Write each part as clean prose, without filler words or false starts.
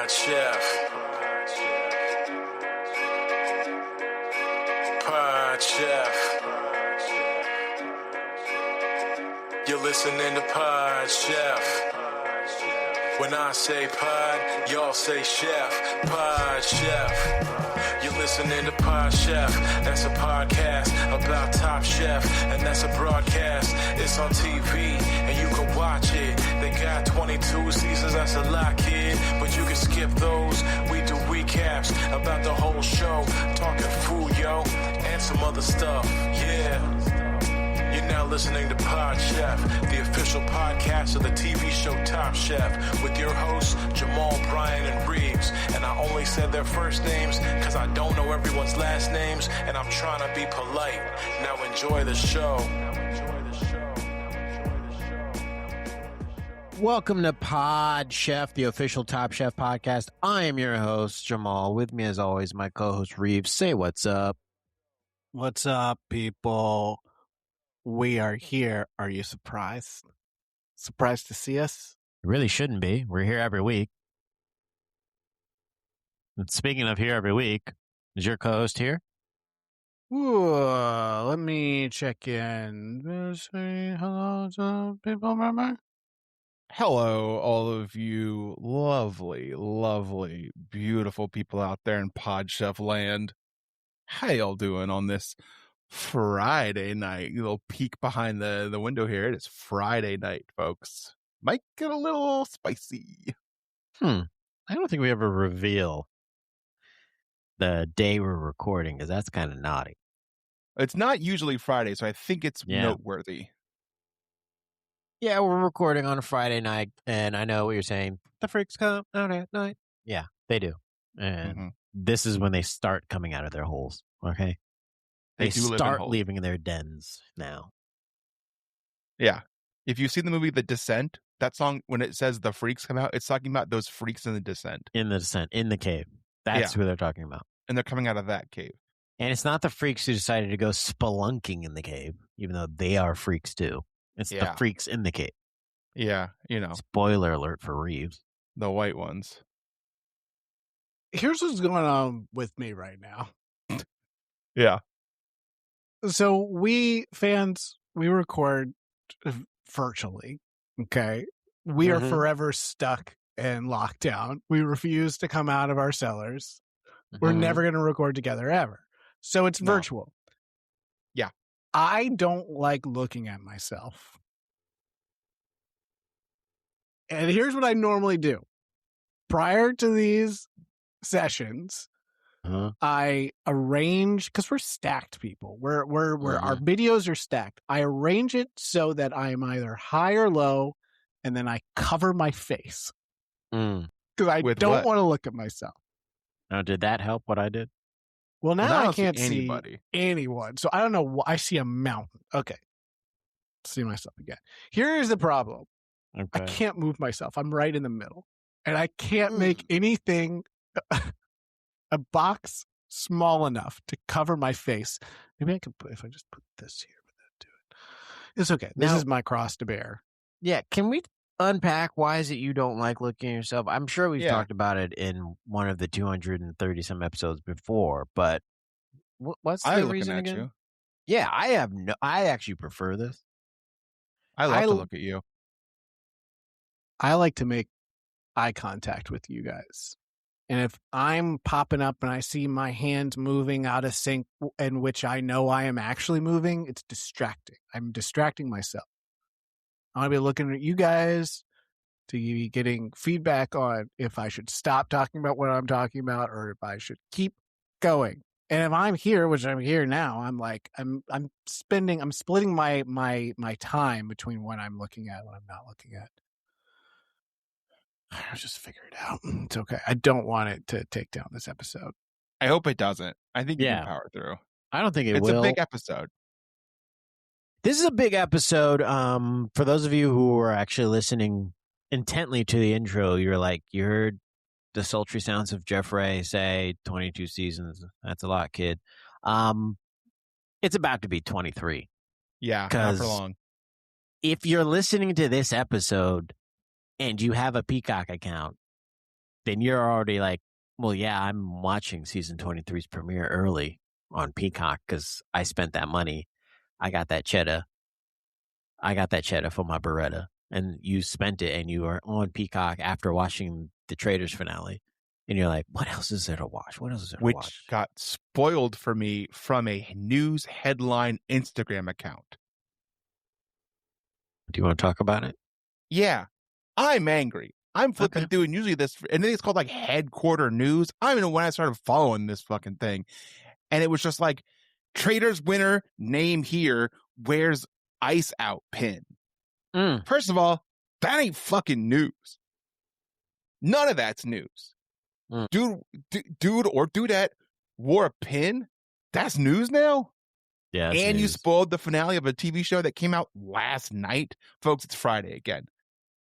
Pod Chef. Pod Chef. You're listening to Pod Chef. When I say pod, y'all say chef. Pod Chef. You're listening to Pod Chef. That's a podcast about Top Chef, and that's a broadcast. It's on TV, and you can watch it. They got 22 seasons, that's a lot, kid. But you can skip those. We do recaps about the whole show. Talking food, yo, and some other stuff. Yeah. You're now listening to Pod Chef, the official podcast of the TV show Top Chef, with your hosts, Jamal, Bryan, and Reaves. And I only said their first names because I don't know everyone's last names, and I'm trying to be polite. Now enjoy the show. Welcome to Pod Chef, the official Top Chef podcast. I am your host, Jamal. With me, as always, my co-host, Reaves. Say what's up. What's up, people? We are here. Are you surprised? Surprised to see us? You really shouldn't be. We're here every week. And speaking of here every week, is your co-host here? Ooh, let me check in. Say hello to people, remember? Hello, all of you lovely, lovely, beautiful people out there in Pod Chef land. How y'all doing on this Friday night? A little peek behind the window here. It is Friday night, folks. Might get a little spicy. I don't think we ever reveal the day we're recording, because that's kind of naughty. It's not usually Friday, so I think it's noteworthy. Yeah, we're recording on a Friday night, and I know what you're saying. The freaks come out at night. Yeah, they do. And this is when they start coming out of their holes, okay? They start leaving their dens now. Yeah. If you see the movie The Descent, that song, when it says the freaks come out, it's talking about those freaks in the descent. In the descent, in the cave. That's who they're talking about. And they're coming out of that cave. And it's not the freaks who decided to go spelunking in the cave, even though they are freaks too. It's the freaks in the cave. Yeah, you know. Spoiler alert for Reaves. The white ones. Here's what's going on with me right now. Yeah. So we record virtually, okay? We are forever stuck in lockdown. We refuse to come out of our cellars. We're never going to record together ever. So it's virtual. Yeah. I don't like looking at myself. And here's what I normally do. Prior to these sessions, I arrange, because we're stacked people. We're our videos are stacked. I arrange it so that I am either high or low, and then I cover my face. Because I don't want to look at myself. Now, did that help what I did? Well, now I can't see anyone. So I don't know. I see a mountain. Okay. See myself again. Here is the problem. Okay. I can't move myself. I'm right in the middle. And I can't make anything, a box small enough to cover my face. Maybe I can put, if I just put this here, but that do it. It's okay. This is my cross to bear. Yeah. Can we unpack why is it you don't like looking at yourself? I'm sure we've talked about it in one of the 230 some episodes before, but what's the reason again? You. Yeah, I actually prefer this. I love to look at you. I like to make eye contact with you guys. And if I'm popping up and I see my hands moving out of sync, in which I know I am actually moving, it's distracting. I'm distracting myself. I want to be looking at you guys to be getting feedback on if I should stop talking about what I'm talking about or if I should keep going. And if I'm here, which I'm here now, I'm like, I'm splitting my time between what I'm looking at and what I'm not looking at. I'll just figure it out. It's okay. I don't want it to take down this episode. I hope it doesn't. I think you can power through. I don't think it will. It's a big episode. This is a big episode. For those of you who are actually listening intently to the intro, you heard the sultry sounds of Jeffrey say 22 seasons. That's a lot, kid. It's about to be 23. Yeah, not for long. If you're listening to this episode and you have a Peacock account, then you're already like, well, yeah, I'm watching season 23's premiere early on Peacock because I spent that money. I got that cheddar for my Beretta, and you spent it, and you are on Peacock after watching the Traitors finale, and you're like, what else is there to watch? What else is there to Which watch? got spoiled for me from a news headline Instagram account. Do you want to talk about it? Yeah, I'm angry. I'm flipping through, and usually this, and then it's called like Headquarter News. I don't even know when I started following this fucking thing. And it was just like, Traitors winner, name here, wears ice out pin. First of all, that ain't fucking news. None of that's news. Dude or dudette wore a pin? That's news now? Yeah. And you spoiled the finale of a TV show that came out last night. Folks, it's Friday again.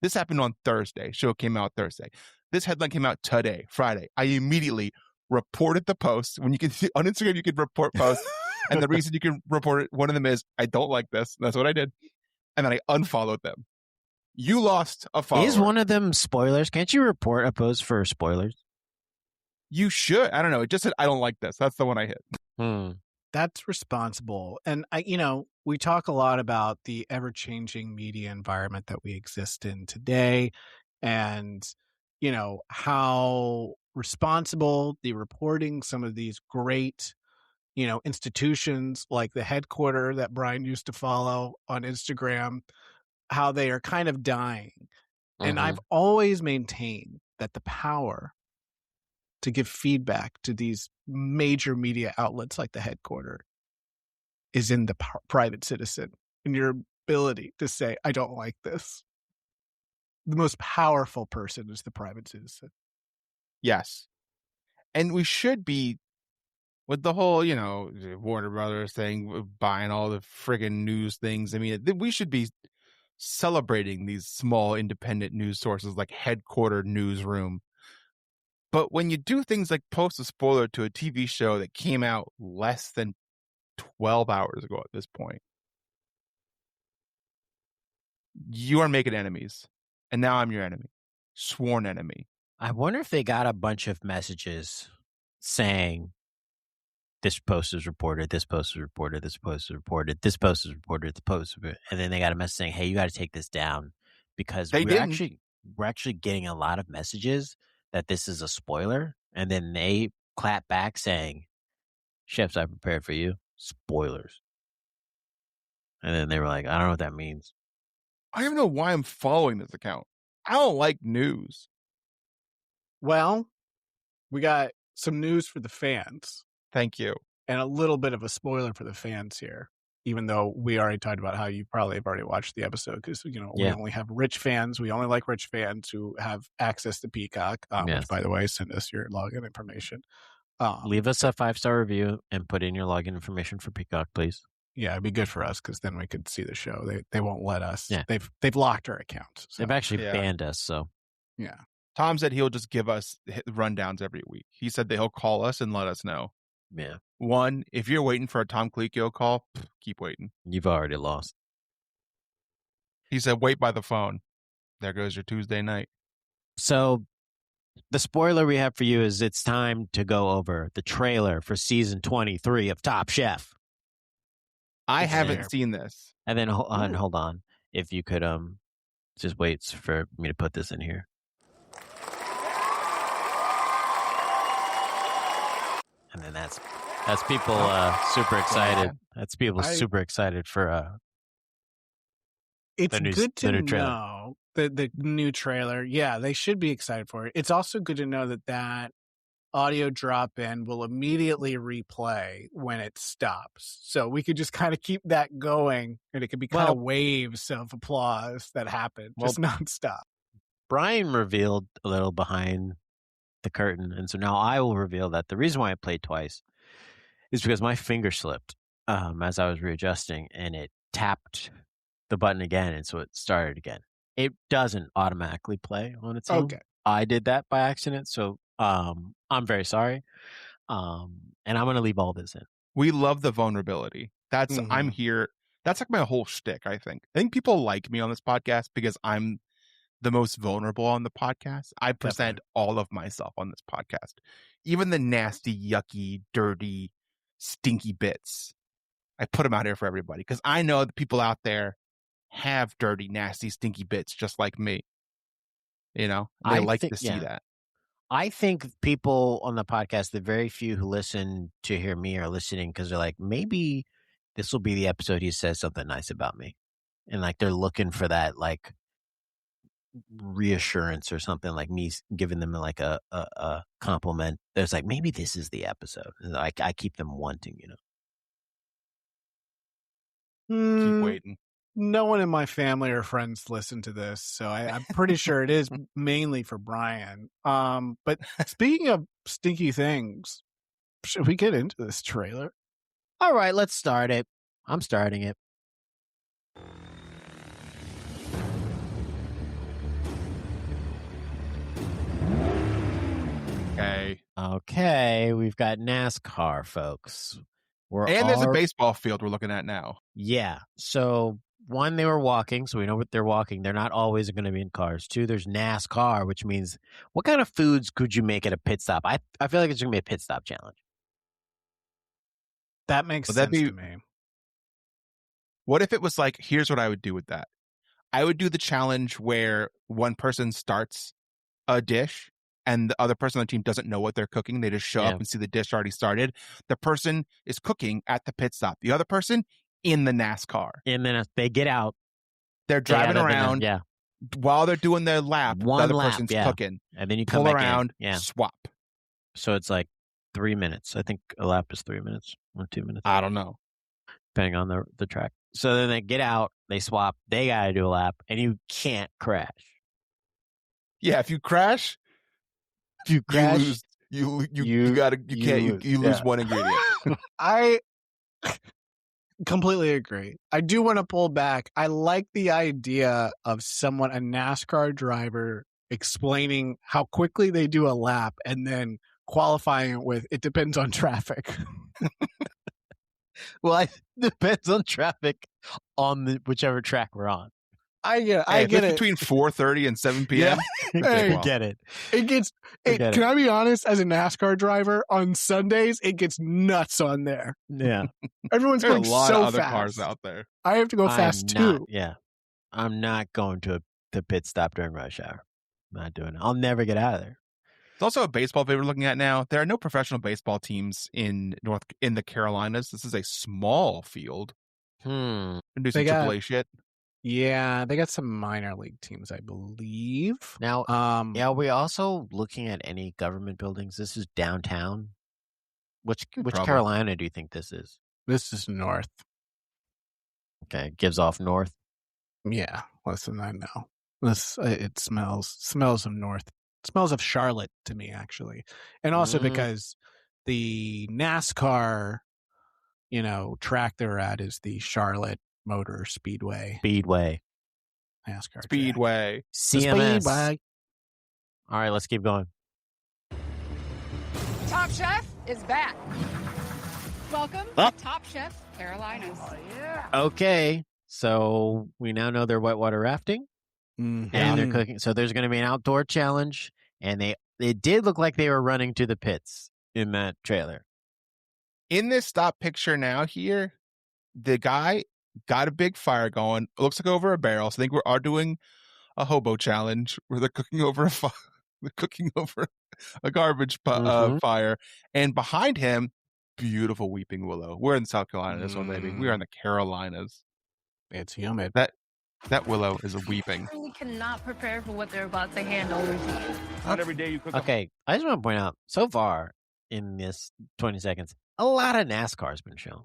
This happened on Thursday. Show came out Thursday. This headline came out today, Friday. I immediately reported the post. When you can see on Instagram, you can report posts. And the reason you can report it, one of them is, I don't like this. That's what I did. And then I unfollowed them. You lost a follower. Is one of them spoilers? Can't you report a post for spoilers? You should. I don't know. It just said, I don't like this. That's the one I hit. That's responsible. And we talk a lot about the ever-changing media environment that we exist in today, and how responsible the reporting some of these great institutions like the Headquarter that Bryan used to follow on Instagram, how they are kind of dying. And I've always maintained that the power to give feedback to these major media outlets like the Headquarter is in the private citizen, in your ability to say, I don't like this. The most powerful person is the private citizen. Yes. And we should be, with the whole, Warner Brothers thing, buying all the friggin' news things. I mean, we should be celebrating these small independent news sources like Headquarter Newsroom. But when you do things like post a spoiler to a TV show that came out less than 12 hours ago at this point, you are making enemies. And now I'm your enemy. Sworn enemy. I wonder if they got a bunch of messages saying, this post is reported, this post is reported, this post is reported, this post is reported, this post is reported. And then they got a message saying, hey, you got to take this down, because we're actually getting a lot of messages that this is a spoiler. And then they clap back saying, chefs, I prepared for you, spoilers. And then they were like, I don't know what that means. I don't even know why I'm following this account. I don't like news. Well, we got some news for the fans. Thank you. And a little bit of a spoiler for the fans here, even though we already talked about how you probably have already watched the episode, because, we only have rich fans. We only like rich fans who have access to Peacock, which, by the way, send us your login information. Leave us a 5-star review and put in your login information for Peacock, please. Yeah, it'd be good for us, because then we could see the show. They won't let us. Yeah. They've locked our account. So. They've actually banned us. So yeah. Tom said he'll just give us rundowns every week. He said that he'll call us and let us know. Yeah. One, if you're waiting for a Tom Colicchio call, keep waiting. You've already lost. He said, wait by the phone. There goes your Tuesday night. So the spoiler we have for you is it's time to go over the trailer for season 23 of Top Chef. I haven't seen this. And then hold on. If you could just wait for me to put this in here. And then that's people super excited. That's people super excited for it's good to know the new trailer. Yeah, they should be excited for it. It's also good to know that audio drop in will immediately replay when it stops. So we could just kind of keep that going, and it could be kind of waves of applause that happen just nonstop. Bryan revealed a little behind the curtain, and so now I will reveal that the reason why I played twice is because my finger slipped as I was readjusting, and it tapped the button again, and so it started again. It doesn't automatically play on its own. I did that by accident, so I'm very sorry, and I'm going to leave all this in. We love the vulnerability. That's I'm here. That's like my whole shtick. I think people like me on this podcast because I'm the most vulnerable on the podcast. I present all of myself on this podcast. Even the nasty, yucky, dirty, stinky bits. I put them out here for everybody because I know the people out there have dirty, nasty, stinky bits just like me. You know, they like to see that. I think people on the podcast, the very few who listen to hear me are listening because they're like, maybe this will be the episode he says something nice about me. And like they're looking for that like reassurance or something, like me giving them like a compliment. There's like, maybe this is the episode. I keep them wanting, you know. Keep waiting. No one in my family or friends listen to this, so I'm pretty sure it is mainly for Bryan. But speaking of stinky things, should we get into this trailer? All right, let's start it. I'm starting it. Okay, we've got NASCAR, folks. There's a baseball field we're looking at now. Yeah. So, one, they were walking, so we know what they're walking. They're not always going to be in cars. Two, there's NASCAR, which means what kind of foods could you make at a pit stop? I feel like it's going to be a pit stop challenge. That makes sense to me. What if it was like, here's what I would do with that. I would do the challenge where one person starts a dish and the other person on the team doesn't know what they're cooking. They just show up and see the dish already started. The person is cooking at the pit stop. The other person in the NASCAR. And then they get out. They're driving around. While they're doing their lap, the other person's cooking. And then you pull come around, back in. swap. So it's like 3 minutes. I think a lap is 3 minutes or 2 minutes. I don't know. Depending on the track. So then they get out, they swap, they got to do a lap, and you can't crash. Yeah, if you crash, you lose. You lose one ingredient. I completely agree. I do want to pull back. I like the idea of a NASCAR driver, explaining how quickly they do a lap and then qualifying it with, it depends on traffic. Well, it depends on traffic on whichever track we're on. I get it. Between 4:30 and 7 p.m. I get it. Can I be honest? As a NASCAR driver, on Sundays it gets nuts on there. Yeah, everyone's going a lot so of other fast. Cars out there. I have to go fast too. I'm not going to the pit stop during rush hour. I'm not doing it. I'll never get out of there. It's also a baseball field we're looking at now. There are no professional baseball teams in the Carolinas. This is a small field. Do some AAA shit. Yeah, they got some minor league teams, I believe. Now, are we also looking at any government buildings? This is downtown. Which Carolina do you think this is? This is north. Okay, gives off north. Yeah, listen, I know. It smells of north. It smells of Charlotte to me, actually, and also because the NASCAR, track they're at is the Charlotte Motor Speedway. NASCAR Speedway. CMS. Speedway. All right, let's keep going. Top Chef is back. Welcome to Top Chef Carolinas. Oh, yeah. Okay, so we now know they're whitewater rafting and they're cooking. So there's going to be an outdoor challenge, and it did look like they were running to the pits in that trailer. In this stop picture now here, the guy got a big fire going. It looks like over a barrel. So I think we are doing a hobo challenge where they're cooking over a garbage fire. And behind him, beautiful weeping willow. We're in South Carolina this one, baby. We are in the Carolinas. It's humid. That willow is a weeping. We cannot prepare for what they're about to hand over to you. Not every day you cook. Okay, I just want to point out, so far in this 20 seconds, a lot of NASCAR has been shown.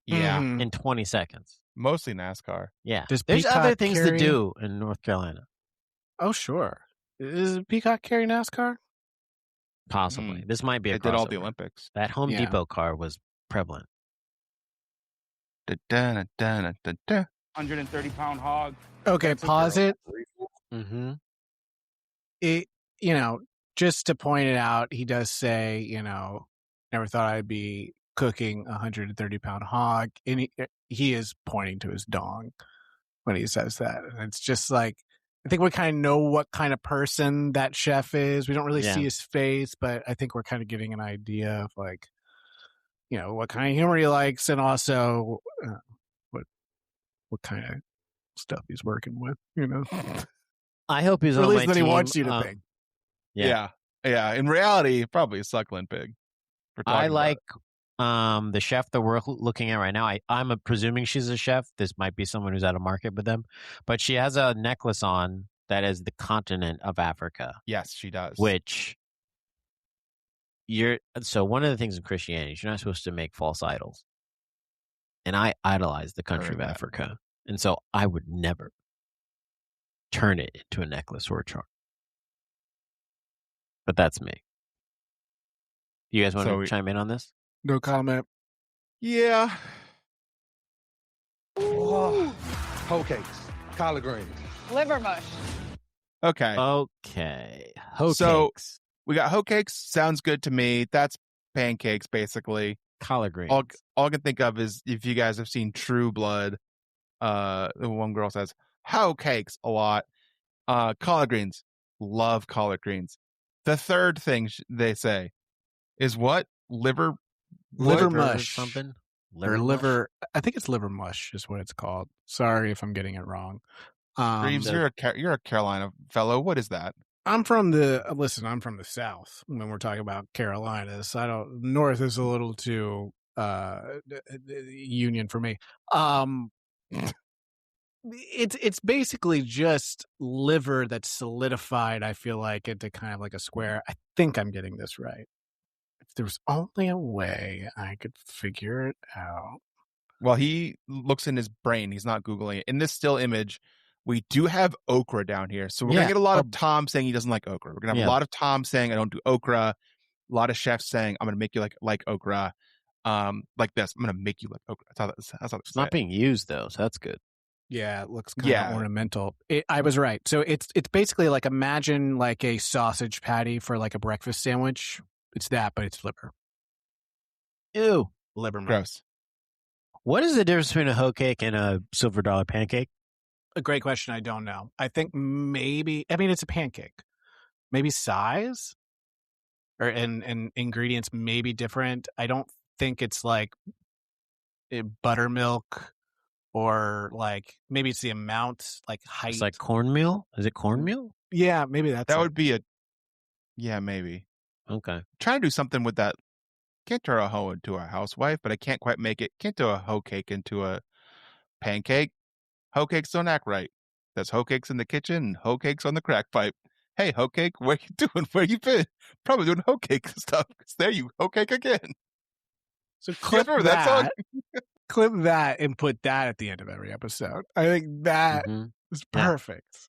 Yeah. In 20 seconds. Mostly NASCAR. Yeah. Does There's Peacock other things to carry- do in North Carolina. Oh, sure. Does Peacock carry NASCAR? Possibly. This might be a They did all the crossover. Olympics. That Home Yeah. Depot car was prevalent. 130-pound hog. Okay, pause it. Mm-hmm. It, just to point it out, he does say, never thought I'd be cooking a 130-pound hog. And he is pointing to his dong when he says that. And it's just like, I think we kind of know what kind of person that chef is. We don't really Yeah. see his face, but I think we're kind of getting an idea of like, what kind of humor he likes, and also what kind of stuff he's working with. I hope he's Or at on least my that he team. wants you to think. Yeah. Yeah. In reality, probably a suckling pig. I like the chef that we're looking at right now. I'm presuming she's a chef. This might be someone who's out of market with them, but she has a necklace on that is the continent of Africa. Yes, she does. Which so one of the things in Christianity is you're not supposed to make false idols. And I idolize the country of Africa. And so I would never turn it into a necklace or a charm. But that's me. You guys want to chime in on this? No comment. Yeah. Hoe cakes, collard greens, Liver mush. Okay. Hoe cakes. We got hoe cakes. Sounds good to me. That's pancakes, basically. Collard greens. All I can think of is if you guys have seen True Blood, the one girl says hoe cakes a lot. Collard greens. Love collard greens. The third thing they say is what? Liver mush. Something? Liver. I think it's liver mush is what it's called. Sorry if I'm getting it wrong. Reaves, you're a Carolina fellow. What is that? I'm from the South. When we're talking about Carolinas, North is a little too union for me. It's basically just liver that's solidified, I feel like, into kind of like a square. I think I'm getting this right. If there was only a way I could figure it out. Well, he looks in his brain. He's not Googling it. In this still image, we do have okra down here. So we're going to get a lot of Tom saying he doesn't like okra. We're going to have a lot of Tom saying I don't do okra. A lot of chefs saying I'm going to make you like okra. Like this. I'm going to make you like okra. That's how it's not being used, though, so that's good. Yeah, it looks kind of ornamental. I was right. So it's basically like, imagine like a sausage patty for like a breakfast sandwich. It's that, but it's liver. Ew. Liver mush. Gross. What is the difference between a hoe cake and a silver dollar pancake? A great question. I don't know. I think it's a pancake. Maybe size and ingredients may be different. I don't think it's like buttermilk or like maybe it's the amount, like height. It's like cornmeal. Is it cornmeal? Yeah, maybe that would be maybe. Okay. I'm trying to do something with that. Can't turn a hoe into a housewife, but I can't quite make it. Can't do a hoe cake into a pancake. Hoe cakes don't act right. There's hoe cakes in the kitchen and hoe cakes on the crack pipe. Hey, hoe cake, what you doing? Where you been? Probably doing hoe cake stuff. There you hoe cake again. So clip that. Clip that and put that at the end of every episode. I think that is perfect.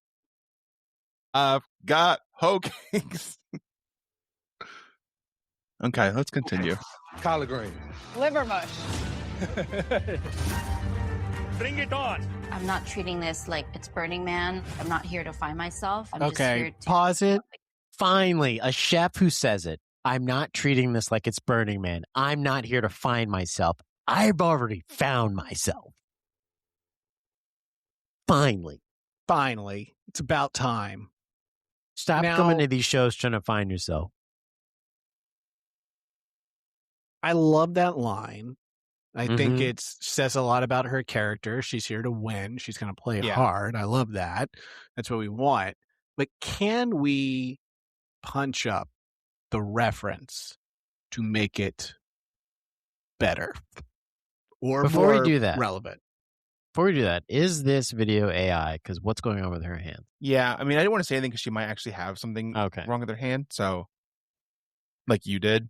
I've got hoe cakes. Okay, let's continue. collard greens, Liver mush. Bring it on. I'm not treating this like it's Burning Man. I'm not here to find myself. I'm just here to pause it. Finally, a chef who says it. I'm not treating this like it's Burning Man. I'm not here to find myself. I've already found myself. Finally. It's about time. Stop coming to these shows trying to find yourself. I love that line. I think it says a lot about her character. She's here to win. She's going to play it hard. I love that. That's what we want. But can we punch up the reference to make it better or before more we do that, relevant? Before we do that, is this video AI? Because what's going on with her hand? Yeah, I mean, I didn't want to say anything because she might actually have something wrong with her hand. So, like you did.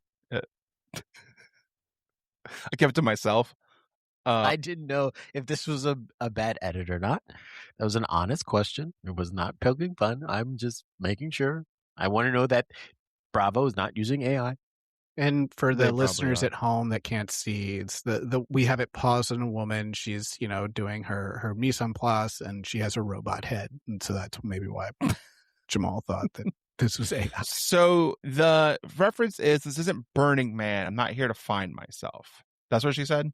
I kept it to myself. I didn't know if this was a bad edit or not. That was an honest question. It was not poking fun. I'm just making sure. I want to know that Bravo is not using AI. And for the listeners at home that can't see, it's we have it paused on a woman. She's doing her mise en place, and she has a robot head, and so that's maybe why Jamal thought that this was AI. So the reference is, this isn't Burning Man. I'm not here to find myself. That's what she said?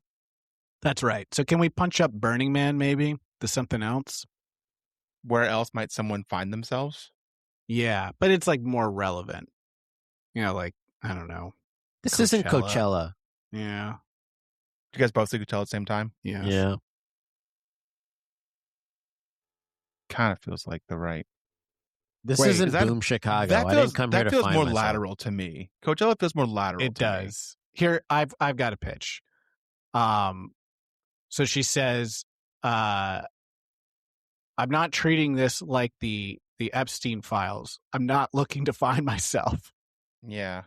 That's right. So can we punch up Burning Man maybe to something else? where else might someone find themselves? Yeah, but it's like more relevant. Like, I don't know. This isn't Coachella. Yeah. You guys both think Coachella at the same time? Yes. Yeah. Kind of feels like the right. This Wait, isn't is that- Boom Chicago. That I feels, didn't come here to that feels find more myself. lateral to me. Coachella feels more lateral It to me. does. Here, I've got a pitch. So she says, I'm not treating this like the Epstein files. I'm not looking to find myself. Yeah.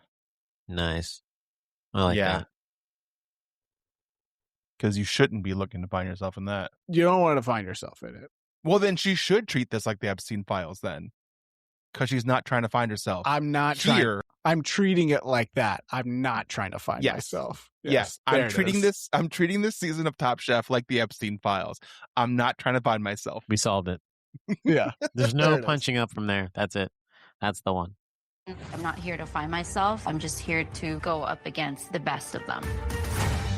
Nice. I like that. Because you shouldn't be looking to find yourself in that. You don't want to find yourself in it. Well, then she should treat this like the Epstein files then. Because she's not trying to find herself. I'm not here. I'm treating it like that. I'm not trying to find myself. Yes. I'm treating this season of Top Chef like the Epstein files. I'm not trying to find myself. We solved it. Yeah. There's no punching up from there. That's it. That's the one. I'm not here to find myself. I'm just here to go up against the best of them.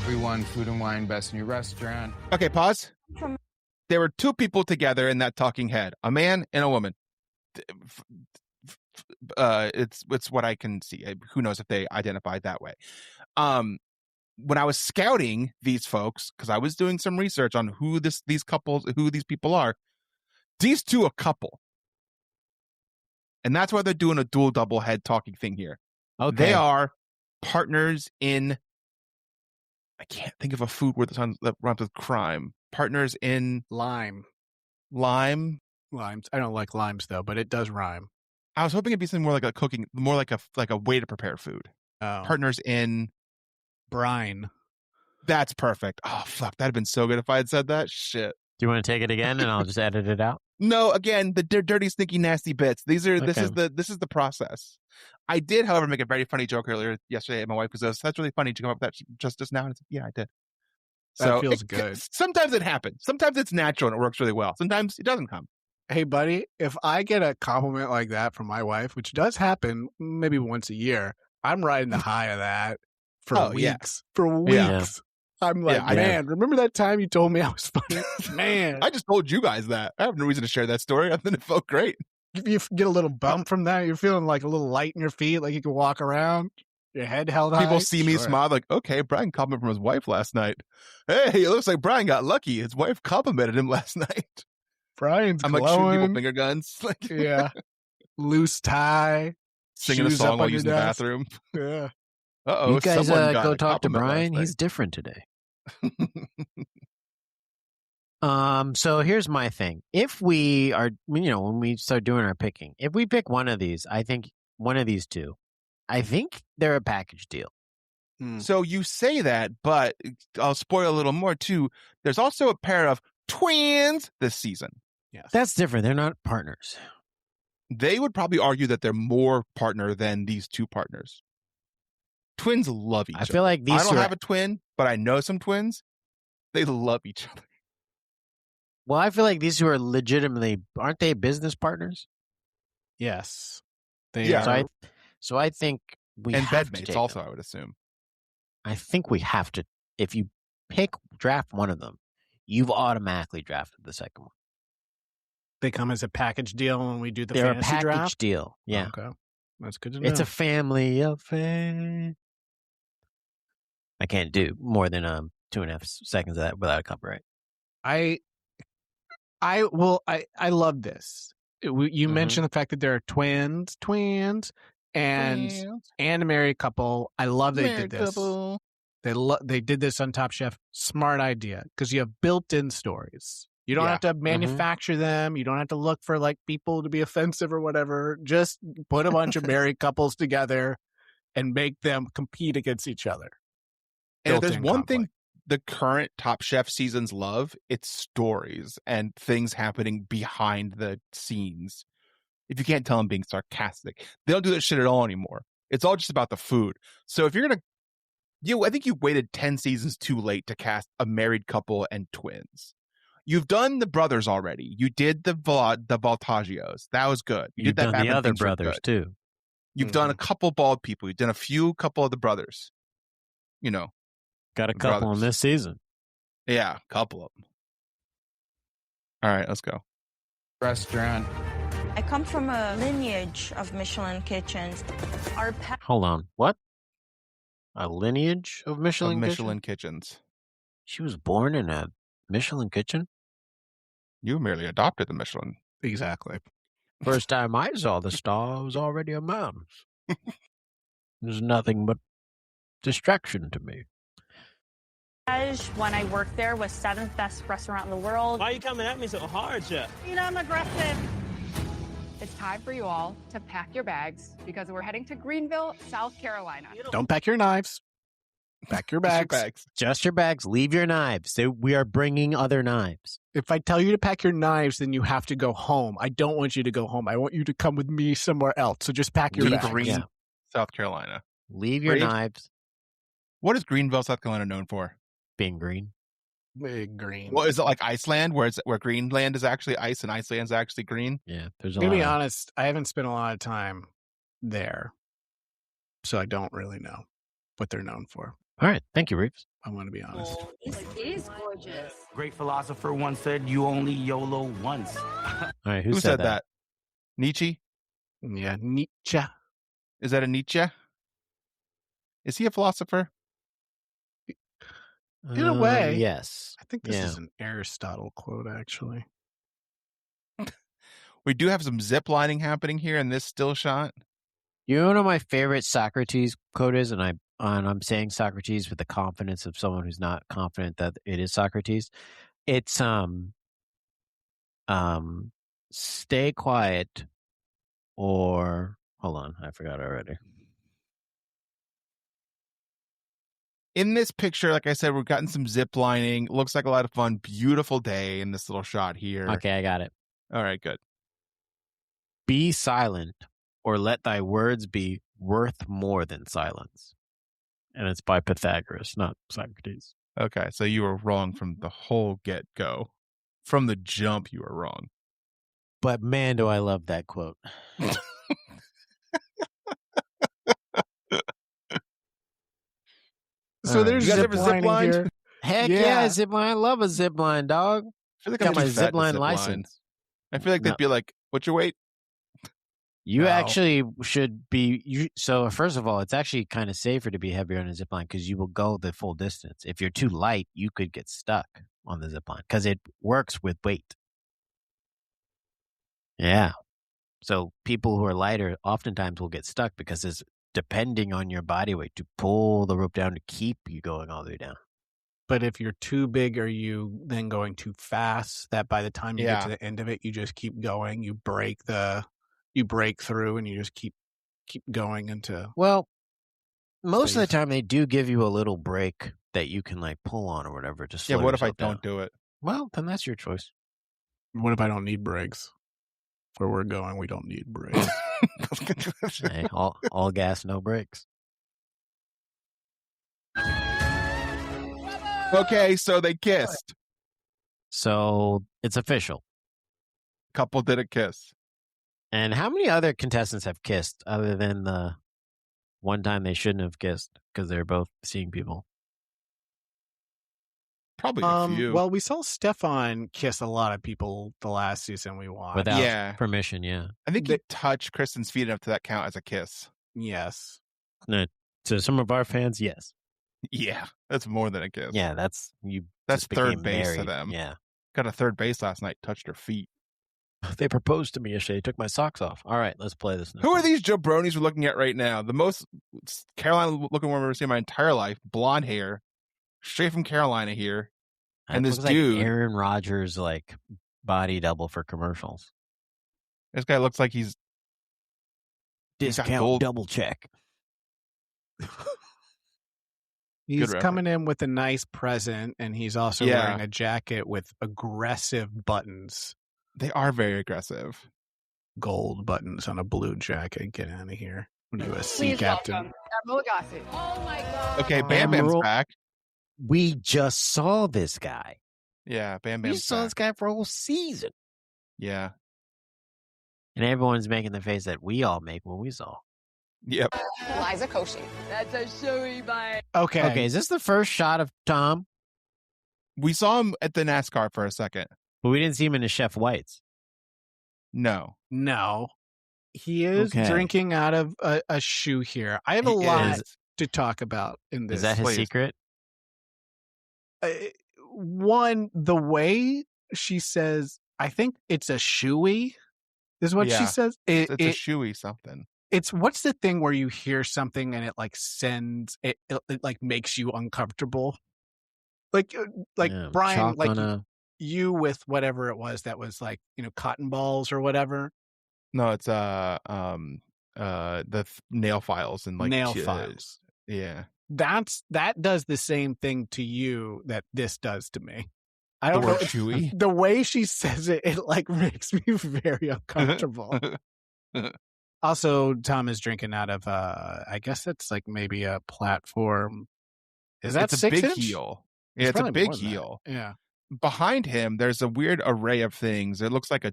We won Food and Wine Best New Restaurant. Okay, pause. There were two people together in that talking head, a man and a woman. It's what I can see. Who knows if they identified that way. When I was scouting these folks, because I was doing some research on who these people are, these two a couple. And that's why they're doing a dual double head talking thing here. Okay. They are partners in, I can't think of a food word that rhymes with crime. Partners in Lime. Limes. I don't like limes though, but it does rhyme. I was hoping it'd be something more like a cooking, more like a way to prepare food. Oh. Partners in Bryan. That's perfect. Oh fuck, that'd have been so good if I had said that. Shit. Do you want to take it again and I'll just edit it out? No, again, the dirty, sneaky, nasty bits. This is Okay. this is the process. I did, however, make a very funny joke earlier yesterday at my wife because that's really funny to come up with that just now. And it's, yeah, I did. That feels good. Sometimes it happens. Sometimes it's natural and it works really well. Sometimes it doesn't come. Hey, buddy, if I get a compliment like that from my wife, which does happen maybe once a year, I'm riding the high of that for weeks. Yeah. For weeks. Yeah. I'm like, man, remember that time you told me I was funny? Man. I just told you guys that. I have no reason to share that story. I think it felt great. You get a little bump from that. You're feeling like a little light in your feet, like you can walk around. Your head held high. People see me smile like, okay, Bryan complimented from his wife last night. Hey, it looks like Bryan got lucky. His wife complimented him last night. Bryan's I'm glowing. like shooting people finger guns. Like, Yeah. Loose tie. Singing a shoes song up while on your using the desk. bathroom. Yeah. Uh-oh. You guys someone got go a talk to compliment Bryan. last He's different today. night. So here's my thing. If we are, when we start doing our picking, if we pick one of these, I think one of these two, I think they're a package deal. So you say that, but I'll spoil a little more too. There's also a pair of twins this season. Yes. That's different. They're not partners. They would probably argue that they're more partner than these two partners. Twins love each other. I feel like these I don't two have a twin, but I know some twins. They love each other. Well, I feel like these two are legitimately, aren't they business partners? Yes. They Yeah. are. So I think we And have to bedmates take also, them. I would assume. I think we have to. If you draft one of them, you've automatically drafted the second one. They come as a package deal when we do the They're a fantasy package draft. deal. Yeah. Okay. That's good to know. It's a family affair. I can't do more than 2.5 seconds of that without a copyright. I love this. You mentioned the fact that there are twins, and a married couple. I love they did this. Couple. They did this on Top Chef. Smart idea, because you have built-in stories. You don't have to manufacture them. You don't have to look for like people to be offensive or whatever. Just put a bunch of married couples together and make them compete against each other. And if there's Built-in one conflict. thing the current Top Chef seasons love, it's stories and things happening behind the scenes. If you can't tell them being sarcastic, they don't do that shit at all anymore. It's all just about the food. So if you're going to, I think you waited 10 seasons too late to cast a married couple and twins. You've done the brothers already. You did the Voltagios. That was good. You did that done back the when other things were brothers good. too. You've done a couple bald people. You've done a couple of the brothers. Got a The couple brothers. in this season. Yeah, a couple of them. All right, let's go. restaurant. I come from a lineage of Michelin kitchens. Hold on. What? A lineage of Michelin, kitchens. She was born in a Michelin kitchen? You merely adopted the Michelin. Exactly. First time I saw the star, I was already a man. There's nothing but distraction to me. When I worked there, was 7th best restaurant in the world. Why are you coming at me so hard, Chef? You know, I'm aggressive. It's time for you all to pack your bags because we're heading to Greenville, South Carolina. Don't pack your knives. Pack your bags. Just your bags. Leave your knives. We are bringing other knives. If I tell you to pack your knives, then you have to go home. I don't want you to go home. I want you to come with me somewhere else. So just pack your bags. Green, South Carolina. Leave your knives. What is Greenville, South Carolina known for? Being green. Big green. Well, is it like Iceland, where Greenland is actually ice and Iceland's actually green? Yeah, there's a To lot. be honest, I haven't spent a lot of time there, so I don't really know what they're known for. All right, thank you, Reaves. I want to be honest. This is gorgeous. Great philosopher once said, "You only YOLO once." All right, Who said that? Nietzsche? Yeah, Nietzsche. Is that a Nietzsche? Is he a philosopher? In a way. Yes. I think this is an Aristotle quote, actually. We do have some zip lining happening here in this still shot. You know, one of my favorite Socrates quote is, and I'm saying Socrates with the confidence of someone who's not confident that it is Socrates. It's stay quiet, or hold on, I forgot already. In this picture, like I said, we've gotten some zip lining. Looks like a lot of fun. Beautiful day in this little shot here. Okay, I got it. All right, good. Be silent, or let thy words be worth more than silence. And it's by Pythagoras, not Socrates. Okay, so you were wrong from the whole get-go. From the jump, you were wrong. But man, do I love that quote. So there's you guys ever zip lining here. Heck yeah, zip line. I love a zip line, dog. I feel like Got my zip line license. I feel like they'd be like, "What's your weight?" You actually should be. So first of all, it's actually kind of safer to be heavier on a zip line because you will go the full distance. If you're too light, you could get stuck on the zip line because it works with weight. Yeah. So people who are lighter oftentimes will get stuck because it's depending on your body weight to pull the rope down to keep you going all the way down. But if you're too big, are you then going too fast that by the time you get to the end of it, you just keep going, you break through and you just keep going into... Well, most of the time they do give you a little break that you can like pull on or whatever. Just Yeah, what if I don't do it? Well, then that's your choice. What if I don't need brakes? Where we're going, we don't need brakes. Hey, all gas, no brakes. Okay, so they kissed. So it's official. Couple did a kiss. And how many other contestants have kissed other than the one time they shouldn't have kissed because they're both seeing people? Probably a few. Well, we saw Stefan kiss a lot of people the last season we watched. Without permission, yeah. I think he touched Kristen's feet enough to that count as a kiss. Yes. No, to some of our fans, yes. Yeah, that's more than a kiss. Yeah, that's That's third base married. to them. Yeah. Got a third base last night, touched her feet. They proposed to me yesterday, took my socks off. All right, let's play this now. Who are these jabronis we're looking at right now? The most Carolina looking woman I've ever seen in my entire life. Blonde hair. Straight from Carolina here. That And this looks dude. like Aaron Rodgers, like body double for commercials. This guy looks like he's got Discount gold. double check. He's coming in with a nice present, and he's also wearing a jacket with aggressive buttons. They are very aggressive. Gold buttons on a blue jacket. Get out of here. USC Please captain. welcome Admiral Agassi. Oh my God. Okay, Bam Bam's Admiral- back. We just saw this guy. Yeah, Bam We Bam's saw back. this guy for a whole season. Yeah. And everyone's making the face that we all make when we saw. Yep. Liza Koshy. That's a showy bye. Okay. Okay, is this the first shot of Tom? We saw him at the NASCAR for a second. But we didn't see him in his Chef Whites. No. No. He is Okay. drinking out of a shoe here. I have a lot to talk about in this. Is that his secret? One, the way she says, I think it's a shoey, is what she says. It's a shoey something. It's what's the thing where you hear something and it like sends it like makes you uncomfortable, like Bryan, like you with whatever it was that was like cotton balls or whatever. No, it's the nail files and like nail files. Yeah, that does the same thing to you that this does to me. I don't know. Chewy. The way she says it, it like makes me very uncomfortable. Also, Tom is drinking out of I guess it's like maybe a platform. Is that it's a big 6-inch? heel? Yeah, it's a big heel. Yeah. Behind him, there's a weird array of things. It looks like a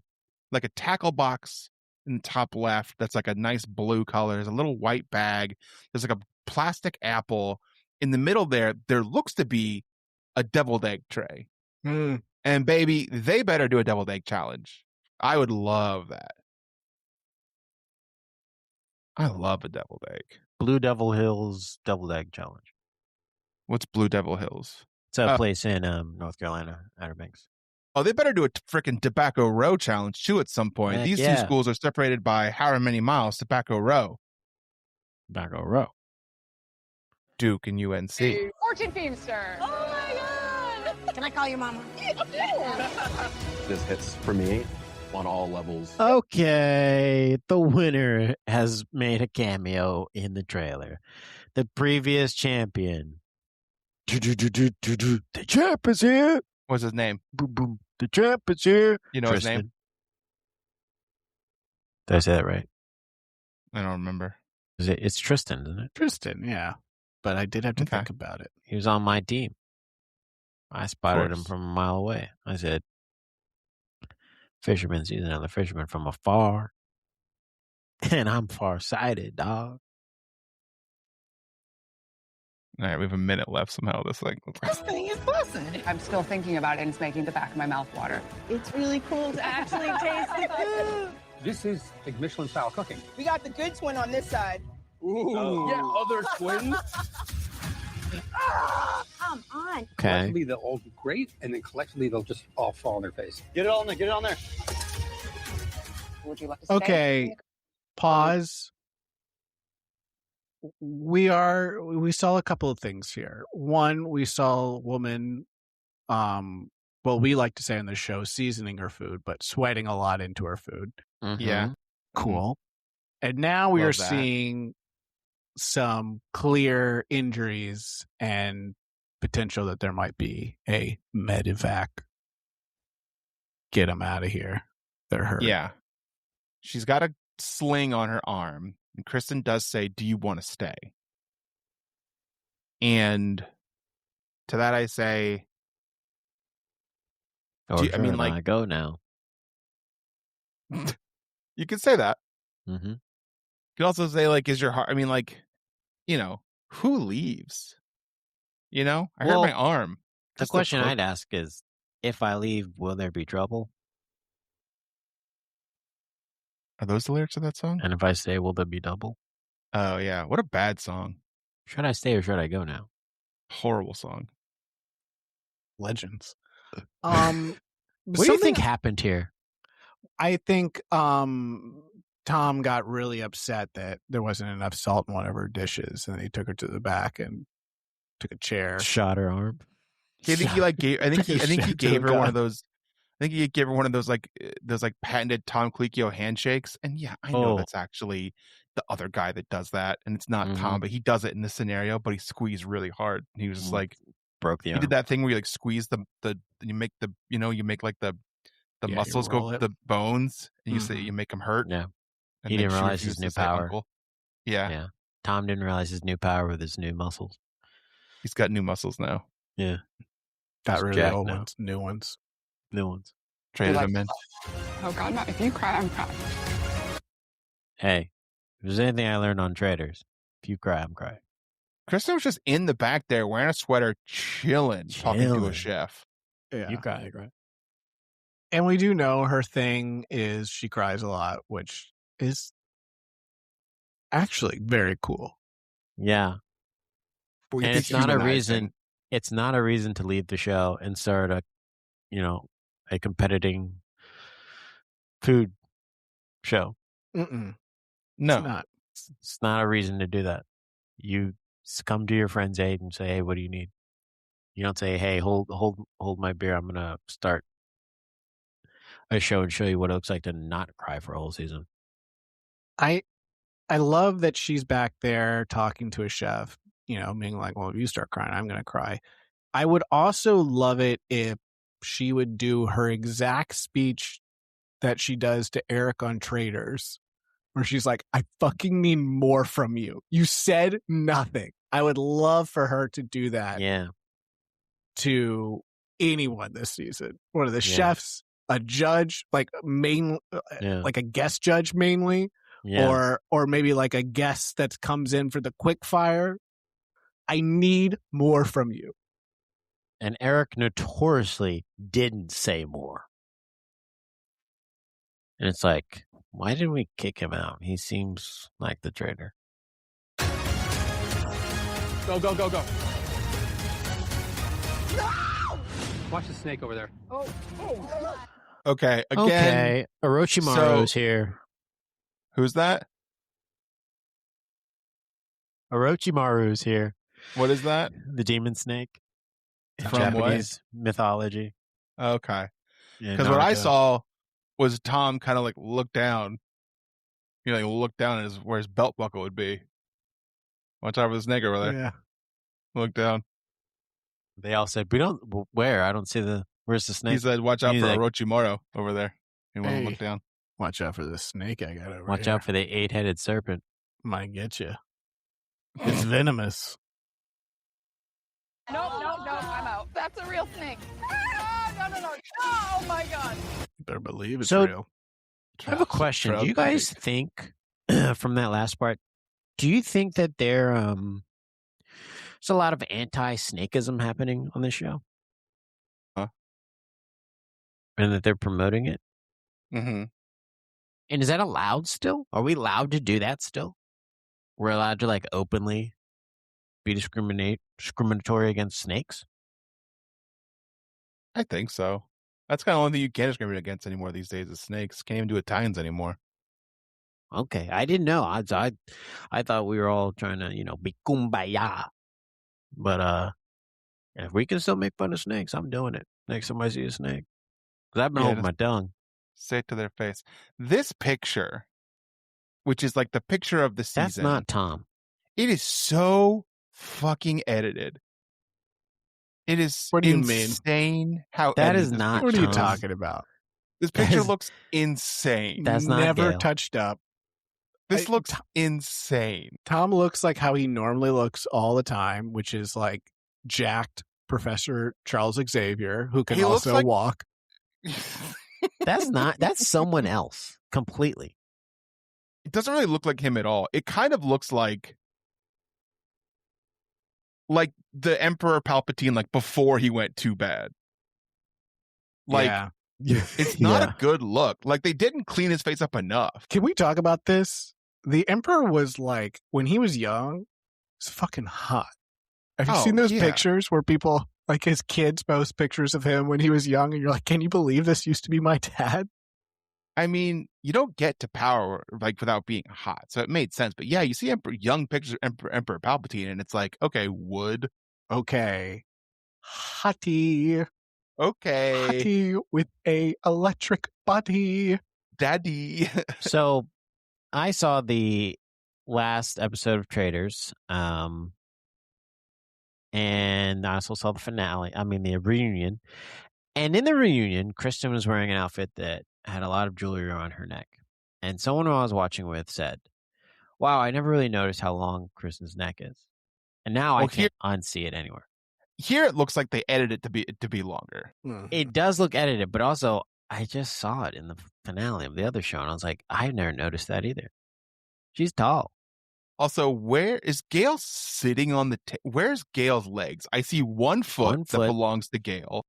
tackle box in the top left. That's like a nice blue color. There's a little white bag. There's like a plastic apple in the middle. There looks to be a deviled egg tray. And baby, they better do a deviled egg challenge. I would love that. I love a deviled egg. Blue Devil Hills Deviled Egg Challenge. What's Blue Devil Hills? It's a place in North Carolina, Outer Banks. Oh, they better do a freaking Tobacco Row challenge too at some point. Heck These yeah. two schools are separated by however many miles. Tobacco Row. Tobacco Row. Duke and UNC. Fortune Feimster. Oh my God! Can I call your mama? This hits for me on all levels. Okay, the winner has made a cameo in the trailer. The previous champion. The champ is here. What's his name? Boom, boom. The champ is here. You know Tristan. his name? Did I say that right? I don't remember. It's Tristan, isn't it? Tristan, yeah. But I did have to think about it. He was on my team. I spotted him from a mile away. I said, fisherman sees another fisherman from afar. And I'm far-sighted, dog. All right, we have a minute left somehow. This thing is busting. I'm still thinking about it and it's making the back of my mouth water. It's really cool to actually taste the food. This is like Michelin-style cooking. We got the good twin on this side. Ooh. Yeah, other twins. Come on. Okay. Collectively, they'll all be great, and then collectively, they'll just all fall on their face. Get it on there. Get it on there. Would you like to stay? Okay. Pause. We saw a couple of things here. One, we saw a woman, well, we like to say on the show, seasoning her food, but sweating a lot into her food. Mm-hmm. Yeah. Cool. And now we Love are that. seeing some clear injuries and potential that there might be a medevac. Get them out of here. They're hurt. Yeah. She's got a sling on her arm. And Kristen does say, "Do you want to stay?" And to that I say, Or I mean, like, I go now. you could say that. Mm-hmm. You could also say, like, is your heart? I mean, like, who leaves? I hurt my arm. The question I'd ask is, if I leave, will there be trouble? Are those the lyrics of that song? And if I stay, will there be double? Oh, yeah. What a bad song. Should I stay or should I go now? Horrible song. Legends. What do you think happened here? I think Tom got really upset that there wasn't enough salt in one of her dishes, and he took her to the back and took a chair, shot her arm. I think he gave her one of those. I think he gave her one of those those patented Tom Colicchio handshakes. And yeah, I know that's actually the other guy that does that, and it's not Tom, but he does it in this scenario. But he squeezed really hard. And he was just like broke the arm. He did that thing where you squeeze the you make the you make like the muscles go the bones, and you make them hurt. Yeah, and he didn't realize his new power. Yeah, Tom didn't realize his new power with his new muscles. He's got new muscles now. Yeah, got really old ones, new ones. Traded them in. Oh God, no. If you cry, I'm crying. Hey, if there's anything I learned on Traders, if you cry, I'm crying. Kristen was just in the back there wearing a sweater, chilling. Talking to a chef. Yeah. You cry, I cry. And we do know her thing is she cries a lot, which is actually very cool. Yeah. We And get it's to not a humanizing. reason. It's not a reason to leave the show and start a competing food show. Mm-mm. No. It's not. It's not a reason to do that. You come to your friend's aid and say, "Hey, what do you need?" You don't say, "Hey, hold my beer. I'm gonna start a show and show you what it looks like to not cry for a whole season." I love that she's back there talking to a chef, being like, well, if you start crying, I'm going to cry. I would also love it if she would do her exact speech that she does to Eric on Traders, where she's like, I fucking need more from you. You said nothing. I would love for her to do that to anyone this season. One of the chefs, a judge, like a guest judge mainly, or maybe like a guest that comes in for the quick fire. I need more from you. And Eric notoriously didn't say more. And it's like, why didn't we kick him out? He seems like the traitor. Go, go, go, go. No! Watch the snake over there. Oh. Okay, again. Okay, Orochimaru's here. Who's that? Orochimaru's here. What is that? The demon snake. From Japanese mythology. Okay. Because what I saw was Tom kind of like look down. Look down at where his belt buckle would be. Watch out for the snake over there. Yeah. Look down. They all said, where? I don't see where's the snake? He said, watch out for Orochimaru over there. You want to look down. Watch out for the snake I got over here. Watch out for the 8-headed serpent. Might get you. It's venomous. No, I'm out. That's a real snake. No. Oh my God. You better believe it's So, real. I have a question. Do you guys think, from that last part, do you think that there's a lot of anti-snakeism happening on this show? Huh? And that they're promoting it? Mm-hmm. And is that allowed still? Are we allowed to do that still? We're allowed to openly be discriminatory against snakes? I think so. That's kind of the only thing you can't discriminate against anymore these days is snakes. Can't even do Italians anymore. Okay, I didn't know. I thought we were all trying to, be kumbaya. But if we can still make fun of snakes, I'm doing it. Next time I see a snake, because I've been holding my tongue. Say it to their face. This picture, which is like the picture of the season. That's not Tom. It is so fucking edited. It is what do you insane mean? How that is not. What Tom. are you talking about? This picture looks insane. That's not never Gail. touched up. This looks insane. Tom looks like how he normally looks all the time, which is like jacked Professor Charles Xavier, who can also walk. That's someone else completely. It doesn't really look like him at all. It kind of looks like the Emperor Palpatine, before he went too bad. It's not a good look. They didn't clean his face up enough. Can we talk about this? The Emperor was when he was young, was fucking hot. Have you seen those pictures where people, his kids post pictures of him when he was young, and you're like, can you believe this used to be my dad? I mean, you don't get to power without being hot, so it made sense. But yeah, you see young pictures of Emperor Palpatine, and it's like, okay, wood, okay, hottie, okay, hottie with a electric body, daddy. So, I saw the last episode of Traders, and I also saw the finale. I mean, the reunion, and in the reunion, Kristen was wearing an outfit that had a lot of jewelry around her neck. And someone who I was watching with said, wow, I never really noticed how long Kristen's neck is. And now I can't unsee it anywhere. Here it looks like they edited it to be longer. Mm-hmm. It does look edited, but also I just saw it in the finale of the other show, and I was like, I've never noticed that either. She's tall. Also, where is Gail sitting on the where's Gail's legs? I see one foot that belongs to Gail.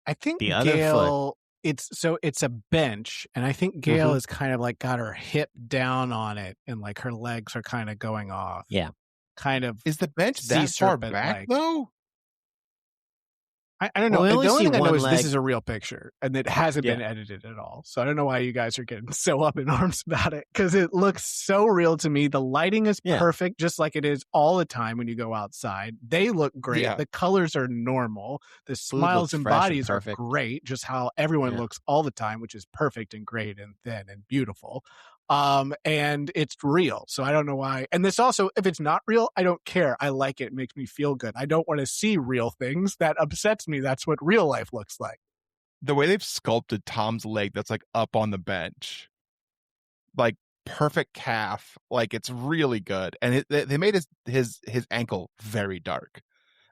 I think the other Gail foot it's a bench, and I think Gail has kind of like got her hip down on it, and like her legs are kind of going off. Yeah. Kind of. Is the bench sea that far serpent back leg. though? I don't know. Well, we The only only see thing I know one is this leg. is a real picture, and it hasn't been edited at all. So I don't know why you guys are getting so up in arms about it, because it looks so real to me. The lighting is perfect, just like it is all the time when you go outside. They look great. Yeah. The colors are normal. The smiles and fresh and bodies are perfect. great, just how everyone looks all the time, which is perfect and great and thin and beautiful. And it's real. So I don't know why. And this also, if it's not real, I don't care. I like it. It makes me feel good. I don't want to see real things. That upsets me. That's what real life looks like. The way they've sculpted Tom's leg that's like up on the bench, like perfect calf, like it's really good. And they made his ankle very dark.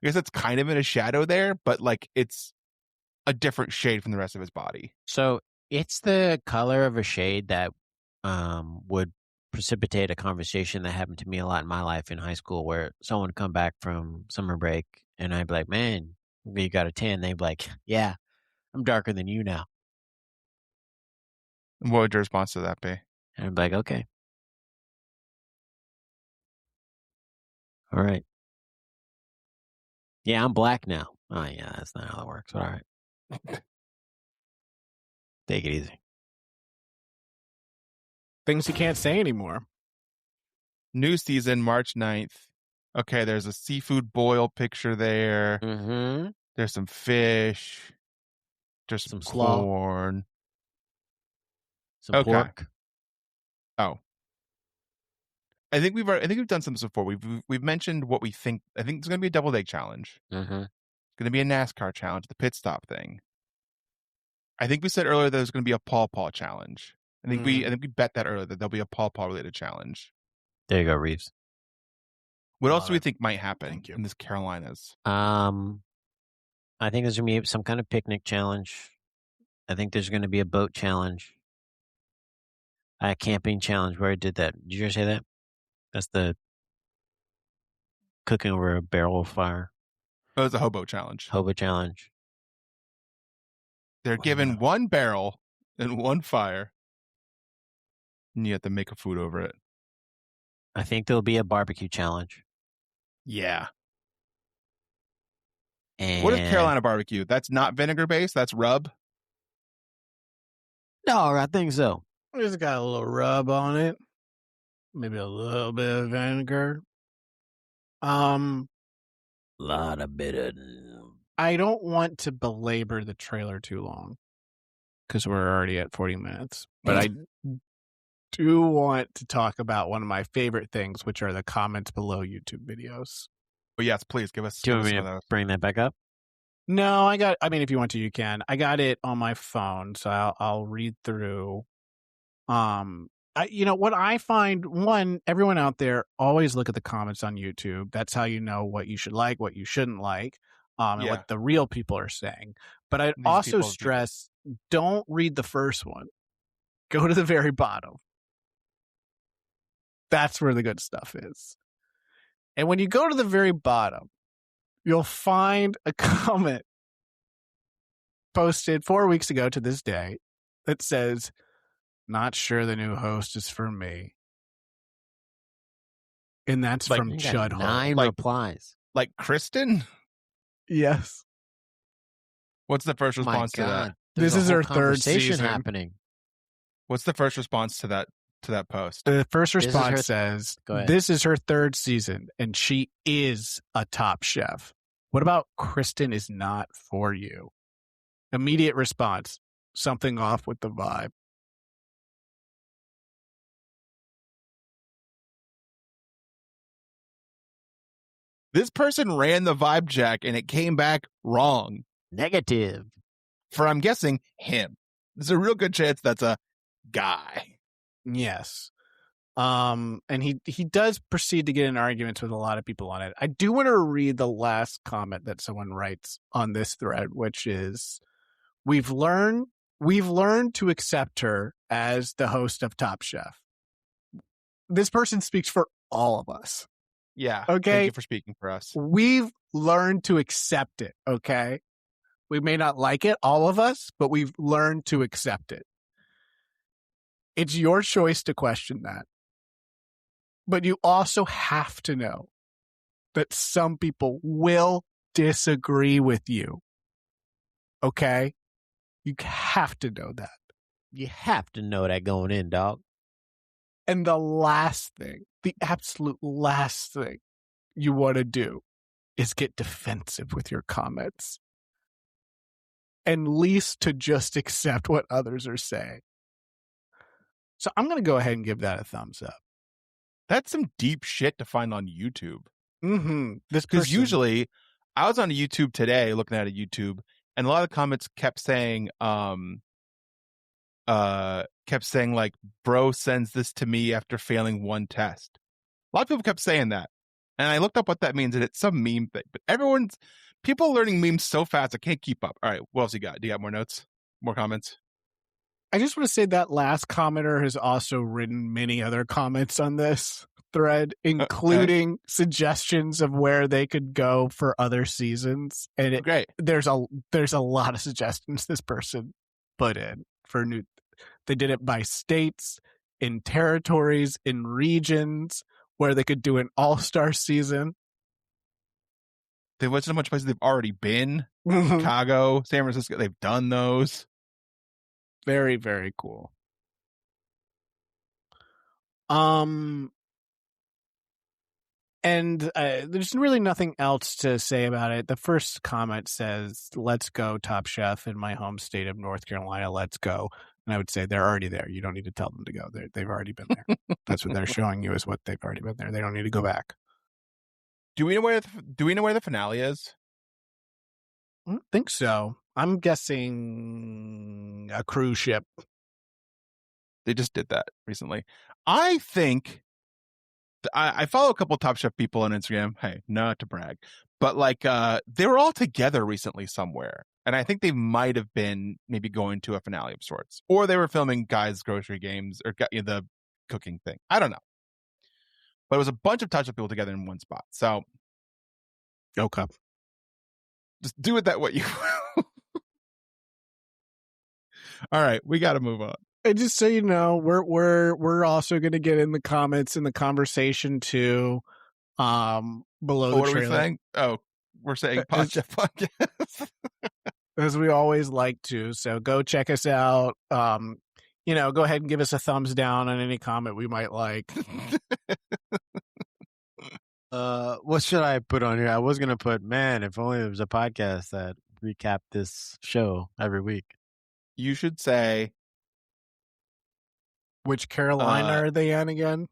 I guess it's kind of in a shadow there, but like it's a different shade from the rest of his body. So it's the color of a shade that would precipitate a conversation that happened to me a lot in my life in high school, where someone would come back from summer break and I'd be like, man, you got a tan. They'd be like, yeah, I'm darker than you now. What would your response to that be? And I'd be like, okay. All right. Yeah, I'm black now. Oh, yeah, that's not how that works. But all right. Take it easy. Things you can't say anymore. New season, March 9th. Okay, there's a seafood boil picture there. Mm-hmm. There's some fish. There's some slaw. corn. Some pork. Oh. I think we've done some before. We've mentioned what we think. I think it's going to be a double egg challenge. Mm-hmm. It's going to be a NASCAR challenge, the pit stop thing. I think we said earlier that there's going to be a Paw Paw challenge. I think we bet that earlier that there'll be a Paw Paw related challenge. There you go, Reaves. What else do we think might happen in this Carolinas? I think there's going to be some kind of picnic challenge. I think there's going to be a boat challenge. A camping challenge where I did that. Did you ever say that? That's the cooking over a barrel of fire. Oh, it was a hobo challenge. Hobo challenge. They're given one barrel and one fire, and you have to make a food over it. I think there'll be a barbecue challenge. Yeah. And what is Carolina barbecue? That's not vinegar based. That's rub. No, I think so. It's got a little rub on it. Maybe a little bit of vinegar. Lot of bitter. I don't want to belabor the trailer too long because we're already at 40 minutes. But I do want to talk about one of my favorite things, which are the comments below YouTube videos. Oh, yes, please give us. Do you want me to bring that back up? No, if you want to, you can. I got it on my phone, so I'll read through. What I find, one, everyone out there, always look at the comments on YouTube. That's how you know what you should like, what you shouldn't like, and what the real people are saying. But I'd also stress, don't read the first one. Go to the very bottom. That's where the good stuff is. And when you go to the very bottom, you'll find a comment posted 4 weeks ago to this day that says, "Not sure the new host is for me." And that's like, from Chud. 9 replies. Like Kristen? Yes. What's the first response to that? This is her third season happening. What's the first response to that post? The first response says, "This is her third season, and she is a top chef. What about Kristen is not for you?" Immediate response, something off with the vibe. This person ran the vibe check and it came back wrong. Negative. For, I'm guessing, him. There's a real good chance that's a guy. Yes. And he does proceed to get in arguments with a lot of people on it. I do want to read the last comment that someone writes on this thread, which is, we've learned to accept her as the host of Top Chef. This person speaks for all of us. Yeah. Okay. Thank you for speaking for us. We've learned to accept it. Okay. We may not like it, all of us, but we've learned to accept it. It's your choice to question that. But you also have to know that some people will disagree with you. Okay? You have to know that. You have to know that going in, dog. And the last thing, the absolute last thing you want to do is get defensive with your comments. And least to just accept what others are saying. So I'm going to go ahead and give that a thumbs up. That's some deep shit to find on YouTube. Mm-hmm. Because usually, I was on YouTube today looking at a YouTube, and a lot of comments kept saying, like, bro sends this to me after failing one test. A lot of people kept saying that. And I looked up what that means, and it's some meme thing. But people are learning memes so fast, I can't keep up. All right, what else you got? Do you got more notes? More comments? I just want to say that last commenter has also written many other comments on this thread, including suggestions of where they could go for other seasons. And there's a lot of suggestions this person put in for new. They did it by states, in territories, in regions where they could do an all-star season. There wasn't a bunch of places they've already been. Chicago, San Francisco, they've done those. Very, very cool. And there's really nothing else to say about it. The first comment says, "Let's go, Top Chef, in my home state of North Carolina. Let's go." And I would say they're already there. You don't need to tell them to go. They've already been there. That's what they're showing you is what they've already been there. They don't need to go back. Do we know where the finale is? I don't think so. I'm guessing a cruise ship. They just did that recently. I think I follow a couple of Top Chef people on Instagram. Hey, not to brag, but like they were all together recently somewhere, and I think they might have been maybe going to a finale of sorts, or they were filming Guys Grocery Games or the cooking thing. I don't know, but it was a bunch of Top Chef people together in one spot. So, okay, just do it that way. All right, we got to move on. And just so you know, we're also going to get in the comments in the conversation too. Below the what trailer. Are we saying? Oh, we're saying podcast. As we always like to. So go check us out. Go ahead and give us a thumbs down on any comment we might like. What should I put on here? I was gonna put, man, if only there was a podcast that recapped this show every week. You should say, which Carolina are they in again?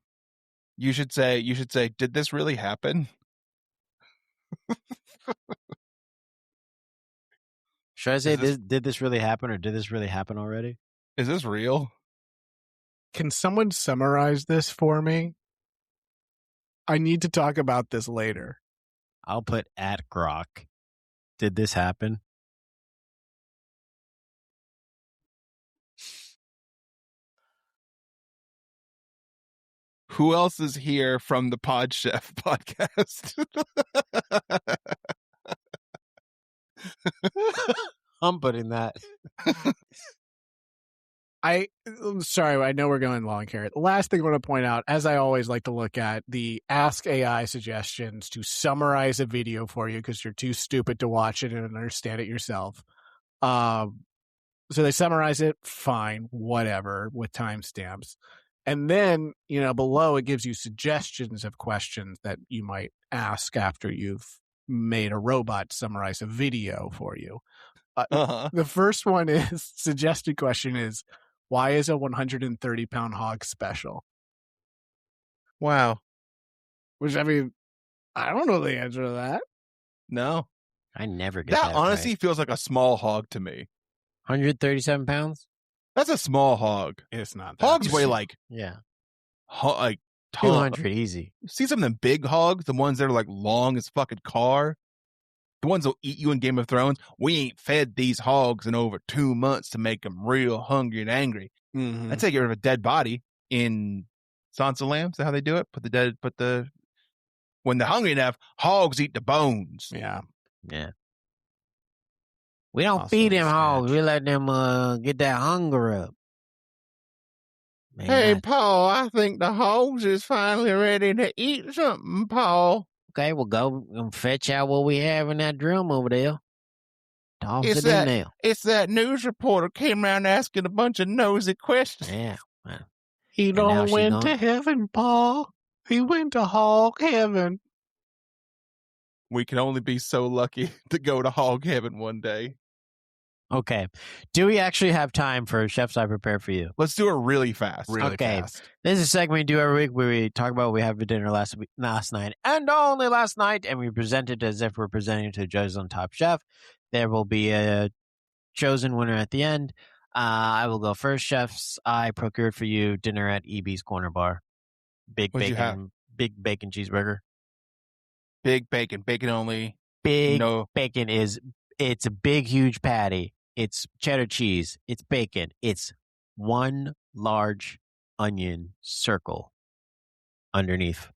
You should say, did this really happen? Should I say did this really happen, or did this really happen already? Is this real? Can someone summarize this for me? I need to talk about this later. I'll put at Grok. Did this happen? Who else is here from the Pod Chef podcast? I'm putting that. I'm sorry, I know we're going long here. The last thing I want to point out, as I always like to look at, the Ask AI suggestions to summarize a video for you because you're too stupid to watch it and understand it yourself. So they summarize it, fine, whatever, with timestamps. And then, below it gives you suggestions of questions that you might ask after you've made a robot summarize a video for you. The first one is, suggested question is, why is a 130-pound hog special? Wow. Which, I mean, I don't know the answer to that. No. I never get that. Honestly feels like a small hog to me. 137 pounds? That's a small hog. It's not that. Hogs weigh like... Yeah. Like 200 easy. See some of them big hogs, the ones that are like long as fucking car, the ones that'll eat you in Game of Thrones. We ain't fed these hogs in over 2 months to make them real hungry and angry. Mm-hmm. I'd say get rid of a dead body in Sons of Lamb. Is that how they do it? When they're hungry enough, hogs eat the bones. Yeah. Yeah. We don't Also feed them hogs. snatch. We let them get that hunger up. Man, Hey, Paul, I think the hogs is finally ready to eat something, Paul. okay, we'll go and fetch out what we have in that drum over there. Toss It's it in there. It's that news reporter came around asking a bunch of nosy questions. Yeah. Well, He and now don't she went gone. to heaven, Paul. He went to hog heaven. We can only be so lucky to go to hog heaven one day. Okay. Do we actually have time for Chef's I Prepare for You? Let's do it really fast. Really Okay. fast. This is a segment we do every week where we talk about what we had for dinner last night and only last night, and we present it as if we're presenting to the judges on Top Chef. There will be a chosen winner at the end. I will go first. Chefs, I procured for you dinner at EB's Corner Bar. Big What'd you have? bacon cheeseburger. Big bacon only. Big bacon it's a big, huge patty. It's cheddar cheese. It's bacon. It's one large onion circle underneath.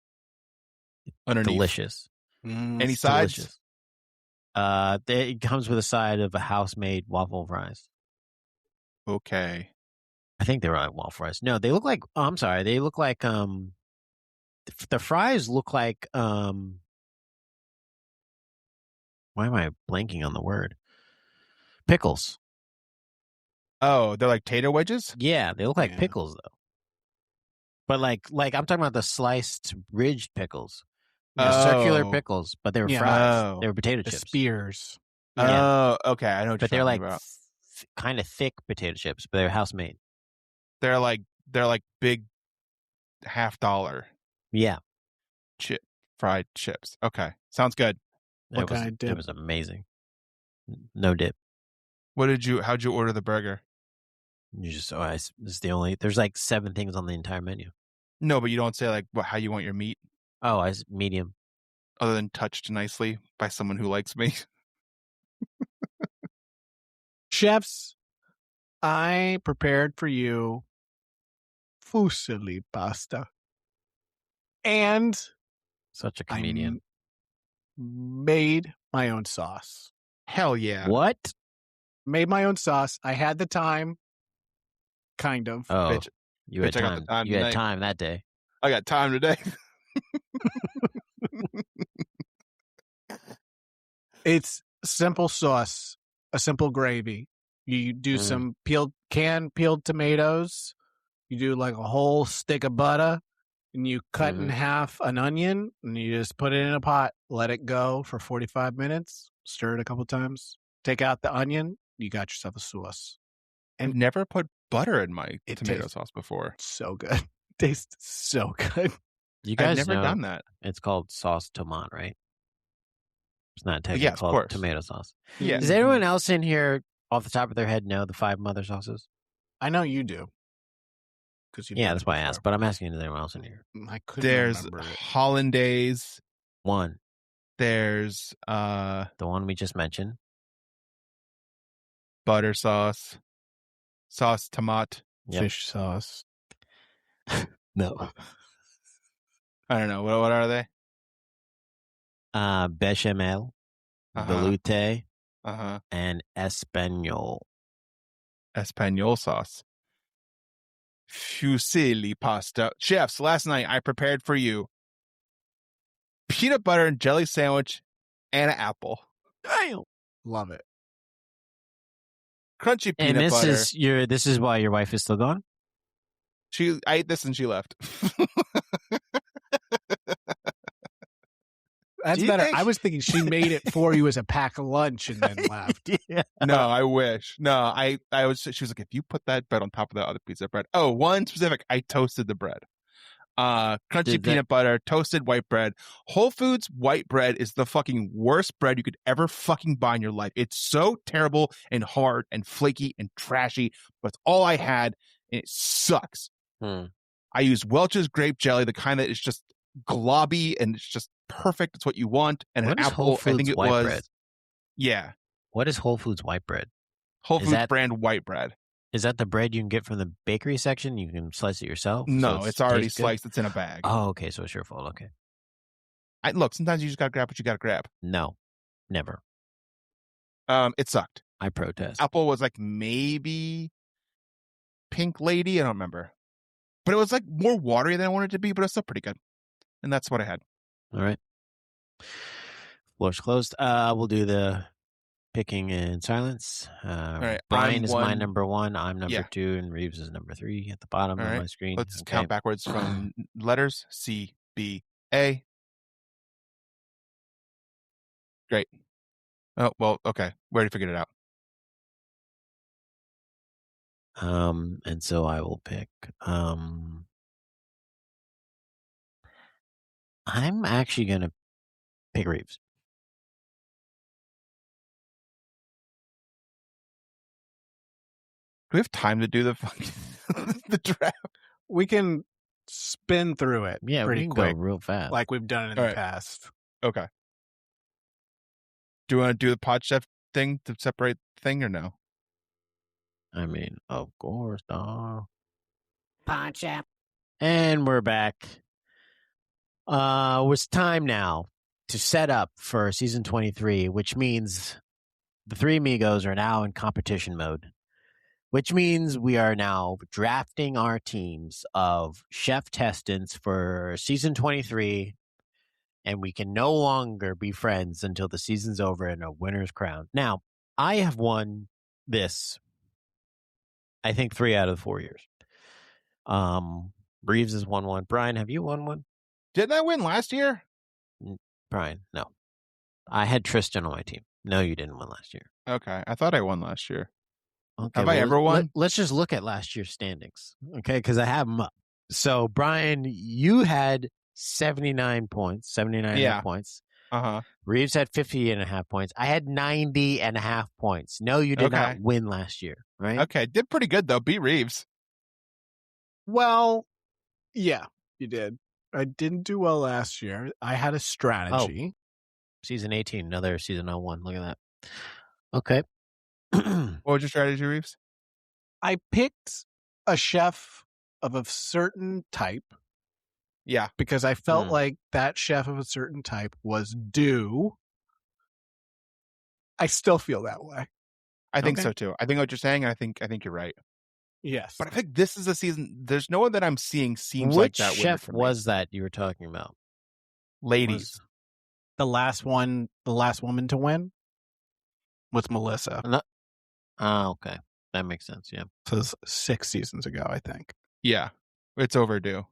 Delicious. Any sides? Delicious. It comes with a side of a house-made waffle fries. Okay. I think they're like waffle fries. No, they look like. Oh, I'm sorry. They look like the fries look like Why am I blanking on the word? Pickles. Oh, they're like tater wedges? Yeah, they look like pickles though. But like I'm talking about the sliced ridged pickles. Circular pickles, but they were fries. They were potato chips. Spears. Yeah. Oh, okay. I know what but you're they're talking like about. kind of thick potato chips, but they're house made. They're like big $50. Yeah. Fried chips. Okay. Sounds good. What kind of dip? It was amazing. No dip. How'd you order the burger? This is the only. There's like 7 things on the entire menu. No, but you don't say like how you want your meat. Oh, medium. Other than touched nicely by someone who likes me. Chefs, I prepared for you fusilli pasta. And such a comedian. Made my own sauce. Hell yeah. What? Made my own sauce. I had the time. Kind of. Oh, bitch, you had I got time. the time You tonight. had time that day. I got time today. It's simple sauce, a simple gravy. You do some peeled tomatoes. You do like a whole stick of butter, and you cut in half an onion, and you just put it in a pot, let it go for 45 minutes, stir it a couple times, take out the onion, you got yourself a sauce. I've never put butter in my It tomato tastes sauce before. So good. Tastes so good. You guys I've never know done that. It's called sauce tomate, right? It's not technically Yes, of called course. tomato sauce. Yeah. Does anyone else in here, off the top of their head, know the 5 mother sauces? I know you do. Yeah, that's why I asked. But I'm asking, is anyone else in here? I couldn't There's remember it. hollandaise. One. There's The one we just mentioned. butter sauce. Sauce tomato. Yep. Fish sauce. No. I don't know. What are they? Bechamel, velouté, and Espanol. Espanol sauce. Fusilli pasta. Chefs, last night I prepared for you peanut butter and jelly sandwich and an apple. Damn. Love it. Crunchy And peanut butter. this is why your wife is still gone? I ate this and she left. That's better. I was thinking she made it for you as a pack of lunch and then left. Yeah. No, I wish. No, I was. She was like, if you put that bread on top of that other piece of bread. Oh, one specific. I toasted the bread. Crunchy peanut butter, toasted white bread. Whole Foods white bread is the fucking worst bread you could ever fucking buy in your life. It's so terrible and hard and flaky and trashy, but it's all I had, and it sucks. I used Welch's grape jelly, the kind that is just globby and it's just perfect. It's what you want. And What an is apple. Whole Foods I think it white was. bread? Yeah, What is Whole Foods white bread? Whole Is Foods that- brand white bread. Is that the bread you can get from the bakery section? You can slice it yourself? No, so it's already tastes good? sliced. It's in a bag. Oh, okay. So it's your fault. Okay. Look, sometimes you just gotta grab what you gotta grab. No, never. It sucked. I protest. Apple was like maybe Pink Lady. I don't remember. But it was like more watery than I wanted it to be, but it's still pretty good. And that's what I had. All right. Floor's closed. We'll do the picking in silence. right, Bryan is my one. number 1. I'm number Yeah. 2, and Reaves is number 3 at the bottom All of right. my screen. Let's count backwards from letters. C, B, A. Great. Oh, well, okay. We already figured it out. And so I will pick. I'm actually going to pick Reaves. Do we have time to do the the draft? We can spin through it Yeah, pretty we can quick, go real fast. like we've done in All the right. past. Okay. Do you want to do the pod chef thing to separate the thing or no? I mean, of course, dog. Pod chef. And we're back. It's time now to set up for season 23, which means the 3 amigos are now in competition mode, which means we are now drafting our teams of chef testants for season 23, and we can no longer be friends until the season's over and a winner's crowned. Now, I have won this, I think, 3 out of the 4 years. Reaves has won 1. Bryan, have you won 1? Didn't I win last year? Bryan, no. I had Tristan on my team. No, you didn't win last year. Okay. I thought I won last year. Okay, Have I ever won? Let's just look at last year's standings, okay? Because I have them up. So, Bryan, you had 79 points, 79 points. Uh-huh. Reaves had 50.5 points. I had 90.5 points. No, you did not win last year, right? Okay. Did pretty good, though. Beat Reaves. Well, yeah, you did. I didn't do well last year. I had a strategy. Season 18, another season 01. Look at that. Okay. What was your strategy, Reaves? I picked a chef of a certain type. Yeah. Because I felt like that chef of a certain type was due. I still feel that way. I think so too. I think what you're saying, I think you're right. Yes. But I think this is a season. There's no one that I'm seeing seems like that. Which chef was that you were talking about? Ladies. The last woman to win was Melissa. Okay. That makes sense, yeah. So it was 6 seasons ago, I think. Yeah. It's overdue.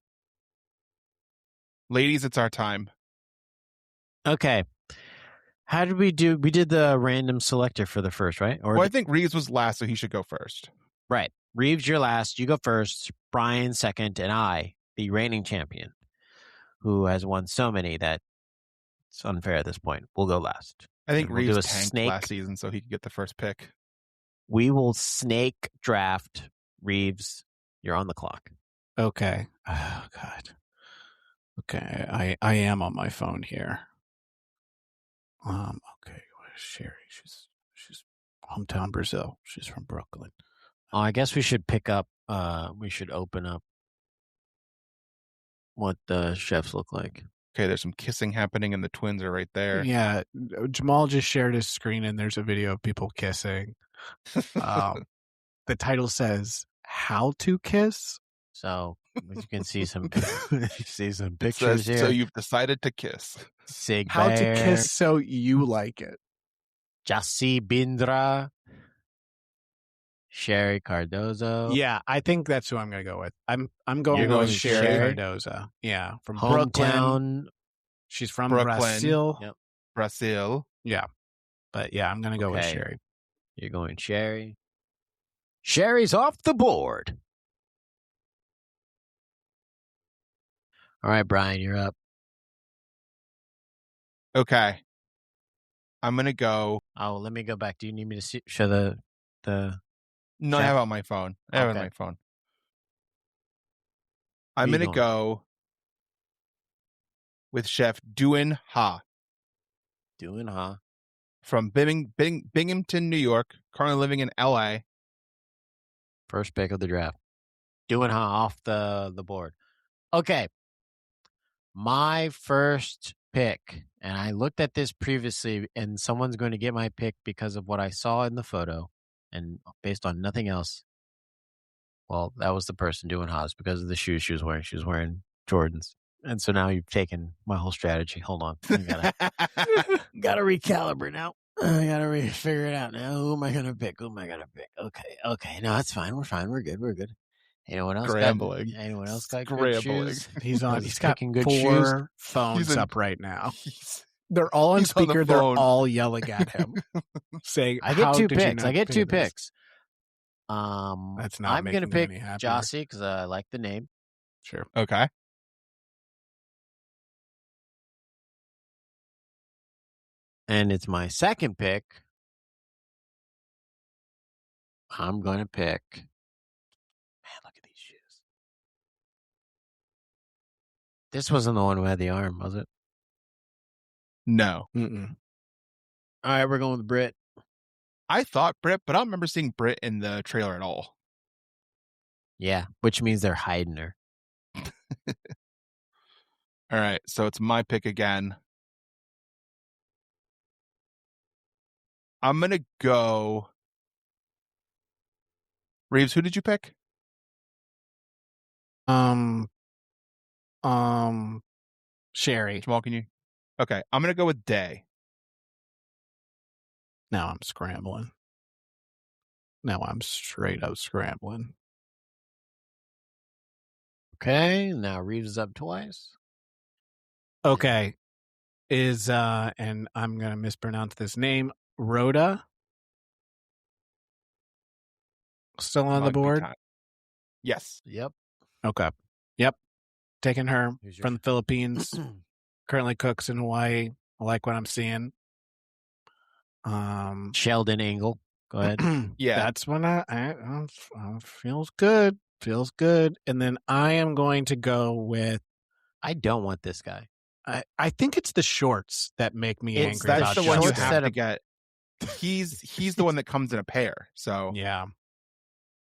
Ladies, it's our time. Okay. How did we do? We did the random selector for the first, right? I think Reaves was last, so he should go first. Right. Reaves, you're last. You go first. Bryan second, and I, the reigning champion, who has won so many that it's unfair at this point. We'll go last. I think we'll Reaves tanked last season, so he could get the first pick. We will snake draft Reaves. You're on the clock. Okay. Oh, God. Okay. I am on my phone here. Okay. Where's Sherry? She's hometown Brazil. She's from Brooklyn. I guess we should pick up. We should open up what the chefs look like. Okay, there's some kissing happening, and the twins are right there. Yeah, Jamal just shared his screen, and there's a video of people kissing. The title says "How to Kiss." So you can see some pictures here. So you've decided to kiss. How to kiss so you like it. Jassi Bindra. Sherry Cardozo. Yeah, I think that's who I'm going to go with. I'm going with Sherry Cardozo. Yeah, from Hometown. Brooklyn. She's from Brazil. Yep. Brazil. Yeah. But yeah, I'm going to go with Sherry. You're going Sherry. Sherry's off the board. All right, Bryan, you're up. Okay. I'm going to go. Oh, let me go back. Do you need me to show the No, chef? I have it on my phone. I'm going to go with Chef Duin Ha. Duin Ha. From Binghamton, New York, currently living in L.A. First pick of the draft. Duin Ha off the board. Okay. My first pick, and I looked at this previously, and someone's going to get my pick because of what I saw in the photo, and based on nothing else. Well, that was the person doing Haas because of the shoes she was wearing. She was wearing Jordans. And so now you've taken my whole strategy. Hold on. I gotta recalibrate now. I gotta figure it out now. Who am I gonna pick? Okay. No, that's fine. We're fine. We're good. Anyone else Scrambling. Anyone else got Scrambling. good shoes? He's got good 4 shoes. phones up right now. They're all on speaker. They're all yelling at him, saying, I get 2 picks. That's not. I'm gonna pick Jossie because I like the name. Sure. Okay. And it's my second pick. I'm gonna pick. Man, look at these shoes. This wasn't the one who had the arm, was it? No. Mm-mm. All right, we're going with Britt. I thought Britt, but I don't remember seeing Britt in the trailer at all. Yeah, which means they're hiding her. All right, so it's my pick again. I'm going to go. Reaves, who did you pick? Sherry. Jamal, can you? Okay, I'm going to go with Day. Now I'm scrambling. Now I'm straight up scrambling. Okay, now Reaves is up twice. Okay. And I'm going to mispronounce this name, Rhoda. Still on the board? Yes. Yep. Okay. Yep. Taking her from the Philippines. Currently cooks in Hawaii. I like what I'm seeing. Sheldon Angle. Go ahead. Yeah. That's when I feels good. Feels good. And then I am going to go with. I don't want this guy. I think it's the shorts that make me angry. That's about the one you Justin. have to get. He's the one that comes in a pair. So yeah.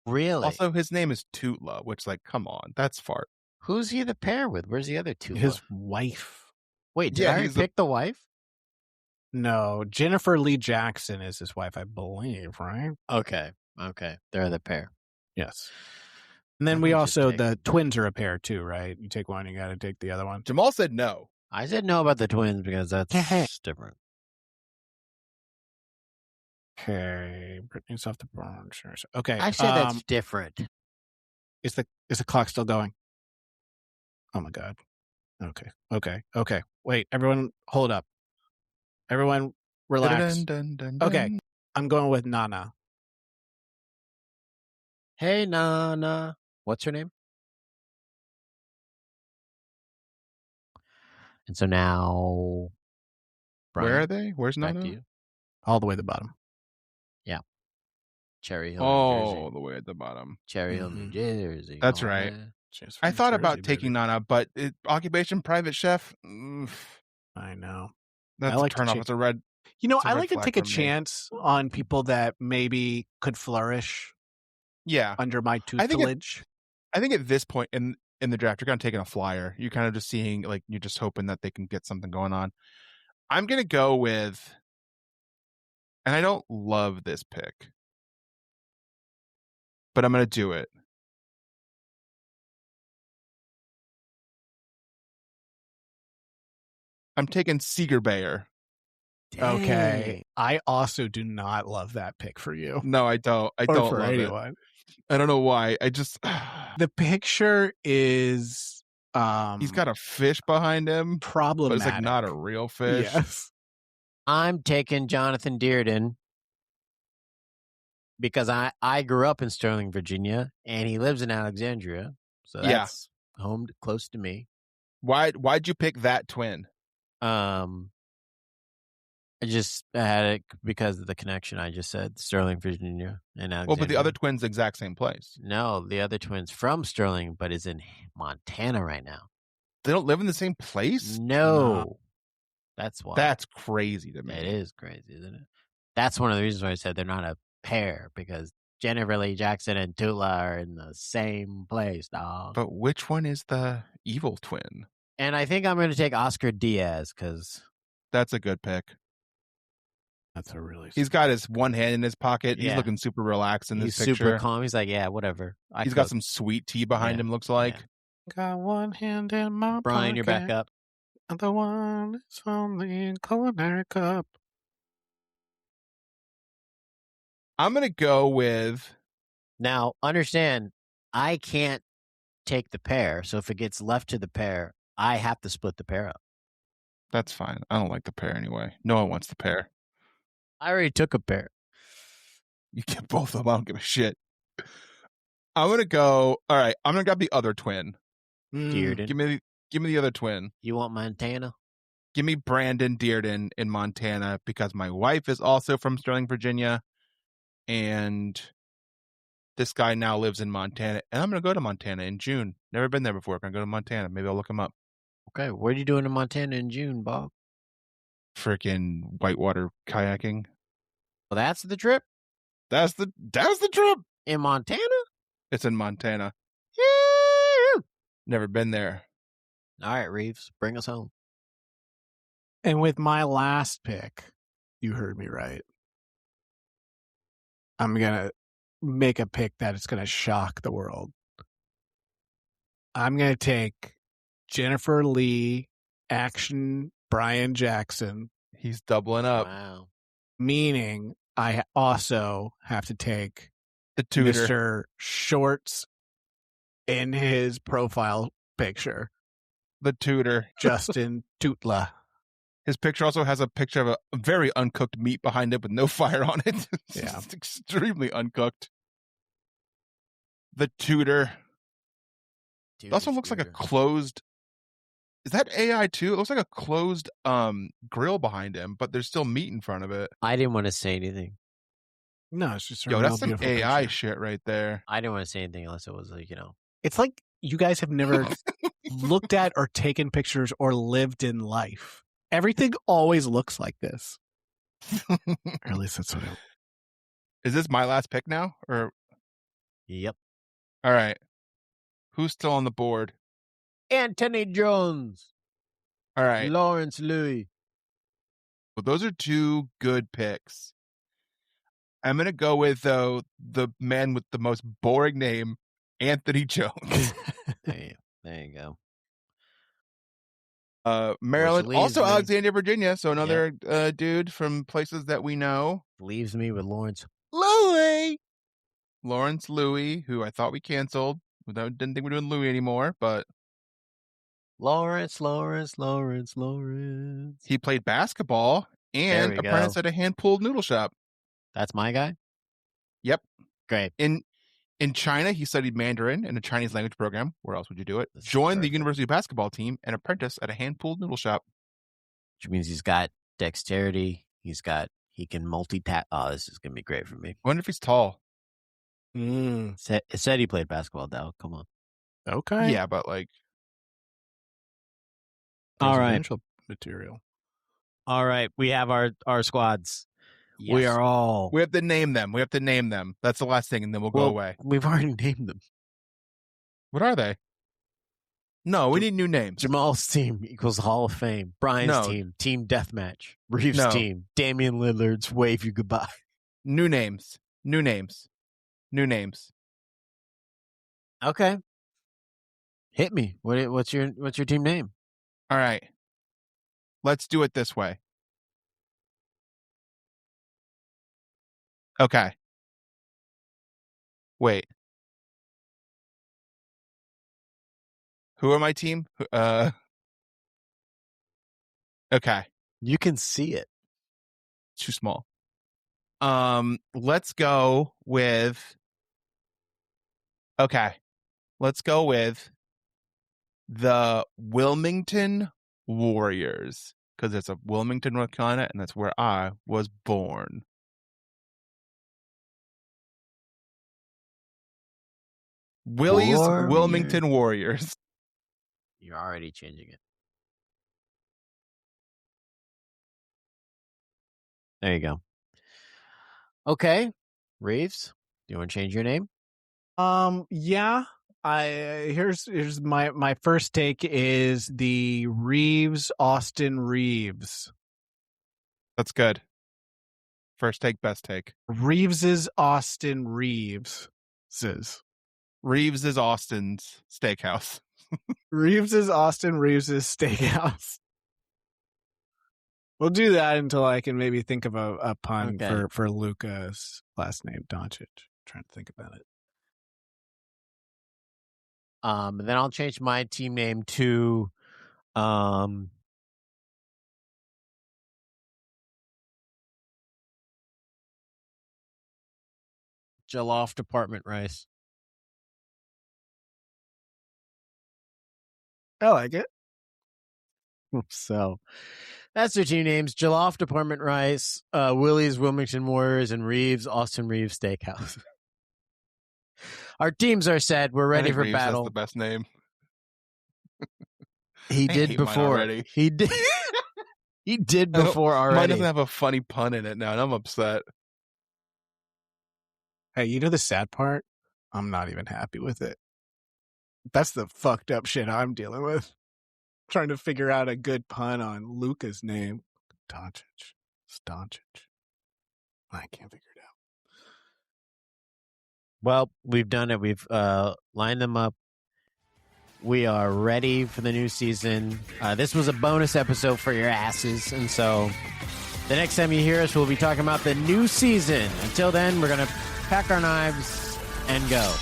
Really? Also, his name is Tootla, which, like, come on, that's fart. Who's he the pair with? Where's the other two? His wife. Wait, did I pick the wife? No, Jennifer Lee Jackson is his wife, I believe, right? Okay. They're the pair. Yes. And then we also, the twins are a pair too, right? You take one, you got to take the other one. Jamal said no. I said no about the twins because that's different. Okay, Brittany's off the board. Sure. Okay, I said that's different. Is the clock still going? Oh my god. Okay. Wait, everyone, hold up. Everyone, relax. Okay, I'm going with Nana. Hey, Nana. What's her name? And so now, Bryan, where are they? Where's back Nana? to you. All the way to the bottom. Yeah. Cherry Hill, New Jersey. All the way at the bottom. Cherry Hill, New Jersey. That's right. I thought about taking Nana, but occupation private chef. I know. That's a turn off. It's a red. You know, I like to take a chance on people that maybe could flourish. Yeah, under my tutelage. I think at this point in the draft, you're kind of taking a flyer. You're kind of just seeing, like, you're just hoping that they can get something going on. I'm gonna go with, and I don't love this pick, but I'm gonna do it. I'm taking Seeger Bayer. Okay. I also do not love that pick for you. No, I don't. I don't for love anyone. it. I don't know why. I just the picture is he's got a fish behind him. Problematic. But it's like not a real fish. Yes. I'm taking Jonathan Dearden because I grew up in Sterling, Virginia, and he lives in Alexandria. So that's home close to me. Why'd you pick that twin? I just had it because of the connection I just said, Sterling, Virginia, and Alexandria. Well, but the other twin's the exact same place. No, the other twin's from Sterling, but is in Montana right now. They don't live in the same place? No. That's why. That's crazy to me. It is crazy, isn't it? That's one of the reasons why I said they're not a pair, because Jennifer Lee Jackson and Tula are in the same place, dog. But which one is the evil twin? And I think I'm going to take Oscar Diaz because That's a good pick. That's a really. He's got his one hand in his pocket. He's Yeah. looking super relaxed in this he's picture. super calm. He's like, yeah, whatever. He's got some sweet tea behind Yeah. him, looks like. Yeah. Got one hand in my Bryan, pocket. you're back up. The one is from the culinary cup. I'm going to go with... Now, understand, I can't take the pair. So if it gets left to the pair, I have to split the pair up. That's fine. I don't like the pair anyway. No one wants the pair. I already took a pair. You get both of them. I don't give a shit. I'm going to go... All right. I'm going to grab the other twin. Dearden. Give me the other twin. You want Montana? Give me Brandon Dearden in Montana because my wife is also from Sterling, Virginia. And this guy now lives in Montana. And I'm going to go to Montana in June. Never been there before. I'm going to go to Montana. Maybe I'll look him up. Okay. What are you doing in Montana in June, Bob? Freaking whitewater kayaking. Well, that's the trip? That's the trip. In Montana? It's in Montana. Yeah. Never been there. All right, Reaves, bring us home. And with my last pick, you heard me right. I'm going to make a pick that is going to shock the world. I'm going to take Jennifer Lee, action Bryan Jackson. He's doubling up. Wow. Meaning I also have to take the tutor. Mr. Shorts in his profile picture. The tutor. Justin Tutla. His picture also has a picture of a very uncooked meat behind it with no fire on it. Yeah. It's extremely uncooked. The tutor. It also looks like a closed... Is that AI too? It looks like a closed grill behind him, but there's still meat in front of it. I didn't want to say anything. No, it's just a Yo, real that's some beautiful AI picture. shit right there. I didn't want to say anything unless it was like, It's like you guys have never looked at or taken pictures or lived in life. Everything always looks like this. Or at least that's what Is this my last pick now? Or Yep. All right. Who's still on the board? Anthony Jones. All right. Lawrence Louis. Well, those are two good picks. I'm going to go with, though, the man with the most boring name, Anthony Jones. There you go. Maryland, also me. Alexandria, Virginia. So another dude from places that we know. Leaves me with Lawrence Louis. Lawrence Louis, who I thought we canceled. Didn't think we're doing Louis anymore, but Lawrence. He played basketball and apprentice at a hand-pulled noodle shop. That's my guy? Yep. Great. In China, he studied Mandarin in a Chinese language program. Where else would you do it? Joined the university basketball team and apprentice at a hand-pulled noodle shop. Which means he's got dexterity. He can multitask. Oh, this is going to be great for me. I wonder if he's tall. It said he played basketball, Dal. Come on. Okay. Yeah, but like. All right. Material. All right. We have our squads. Yes. We are all. We have to name them. That's the last thing, and then we'll go away. We've already named them. What are they? No, we need new names. Jamal's team equals Hall of Fame. Bryan's team Deathmatch. Reaves' team, Damian Lillard's Wave You Goodbye. New names. Okay. Hit me. What's your team name? All right. Let's do it this way. Okay. Wait. Who are my team? Okay. You can see it. Too small. Let's go with. Okay. Let's go with the Wilmington Warriors, because it's a Wilmington, North Carolina, and that's where I was born. Willie's Wilmington Warriors. You're already changing it. There you go. Okay. Reaves, do you want to change your name? Yeah. Here's my first take is the Reaves Austin Reaves. That's good. First take, best take. Reeves's Austin Reaves. Reaves is Austin's steakhouse. Reeves is Austin Reeves' steakhouse. We'll do that until I can maybe think of a pun for Luca's last name, Doncic. Trying to think about it. Then I'll change my team name to Jollof Department Rice. I like it. So that's their team names: Jollof Department Rice, Willie's Wilmington Warriors, and Reeves Austin Reeves Steakhouse. Our teams are set. We're ready for Reeves battle. That's the best name. He did before. He did. He did before already. Mine doesn't have a funny pun in it now, and I'm upset. Hey, you know the sad part? I'm not even happy with it. That's the fucked up shit I'm dealing with. Trying to figure out a good pun on Luca's name. Doncic. I can't figure it out. Well, we've done it. We've lined them up. We are ready for the new season. This was a bonus episode for your asses. And so the next time you hear us, we'll be talking about the new season. Until then, we're going to pack our knives and go.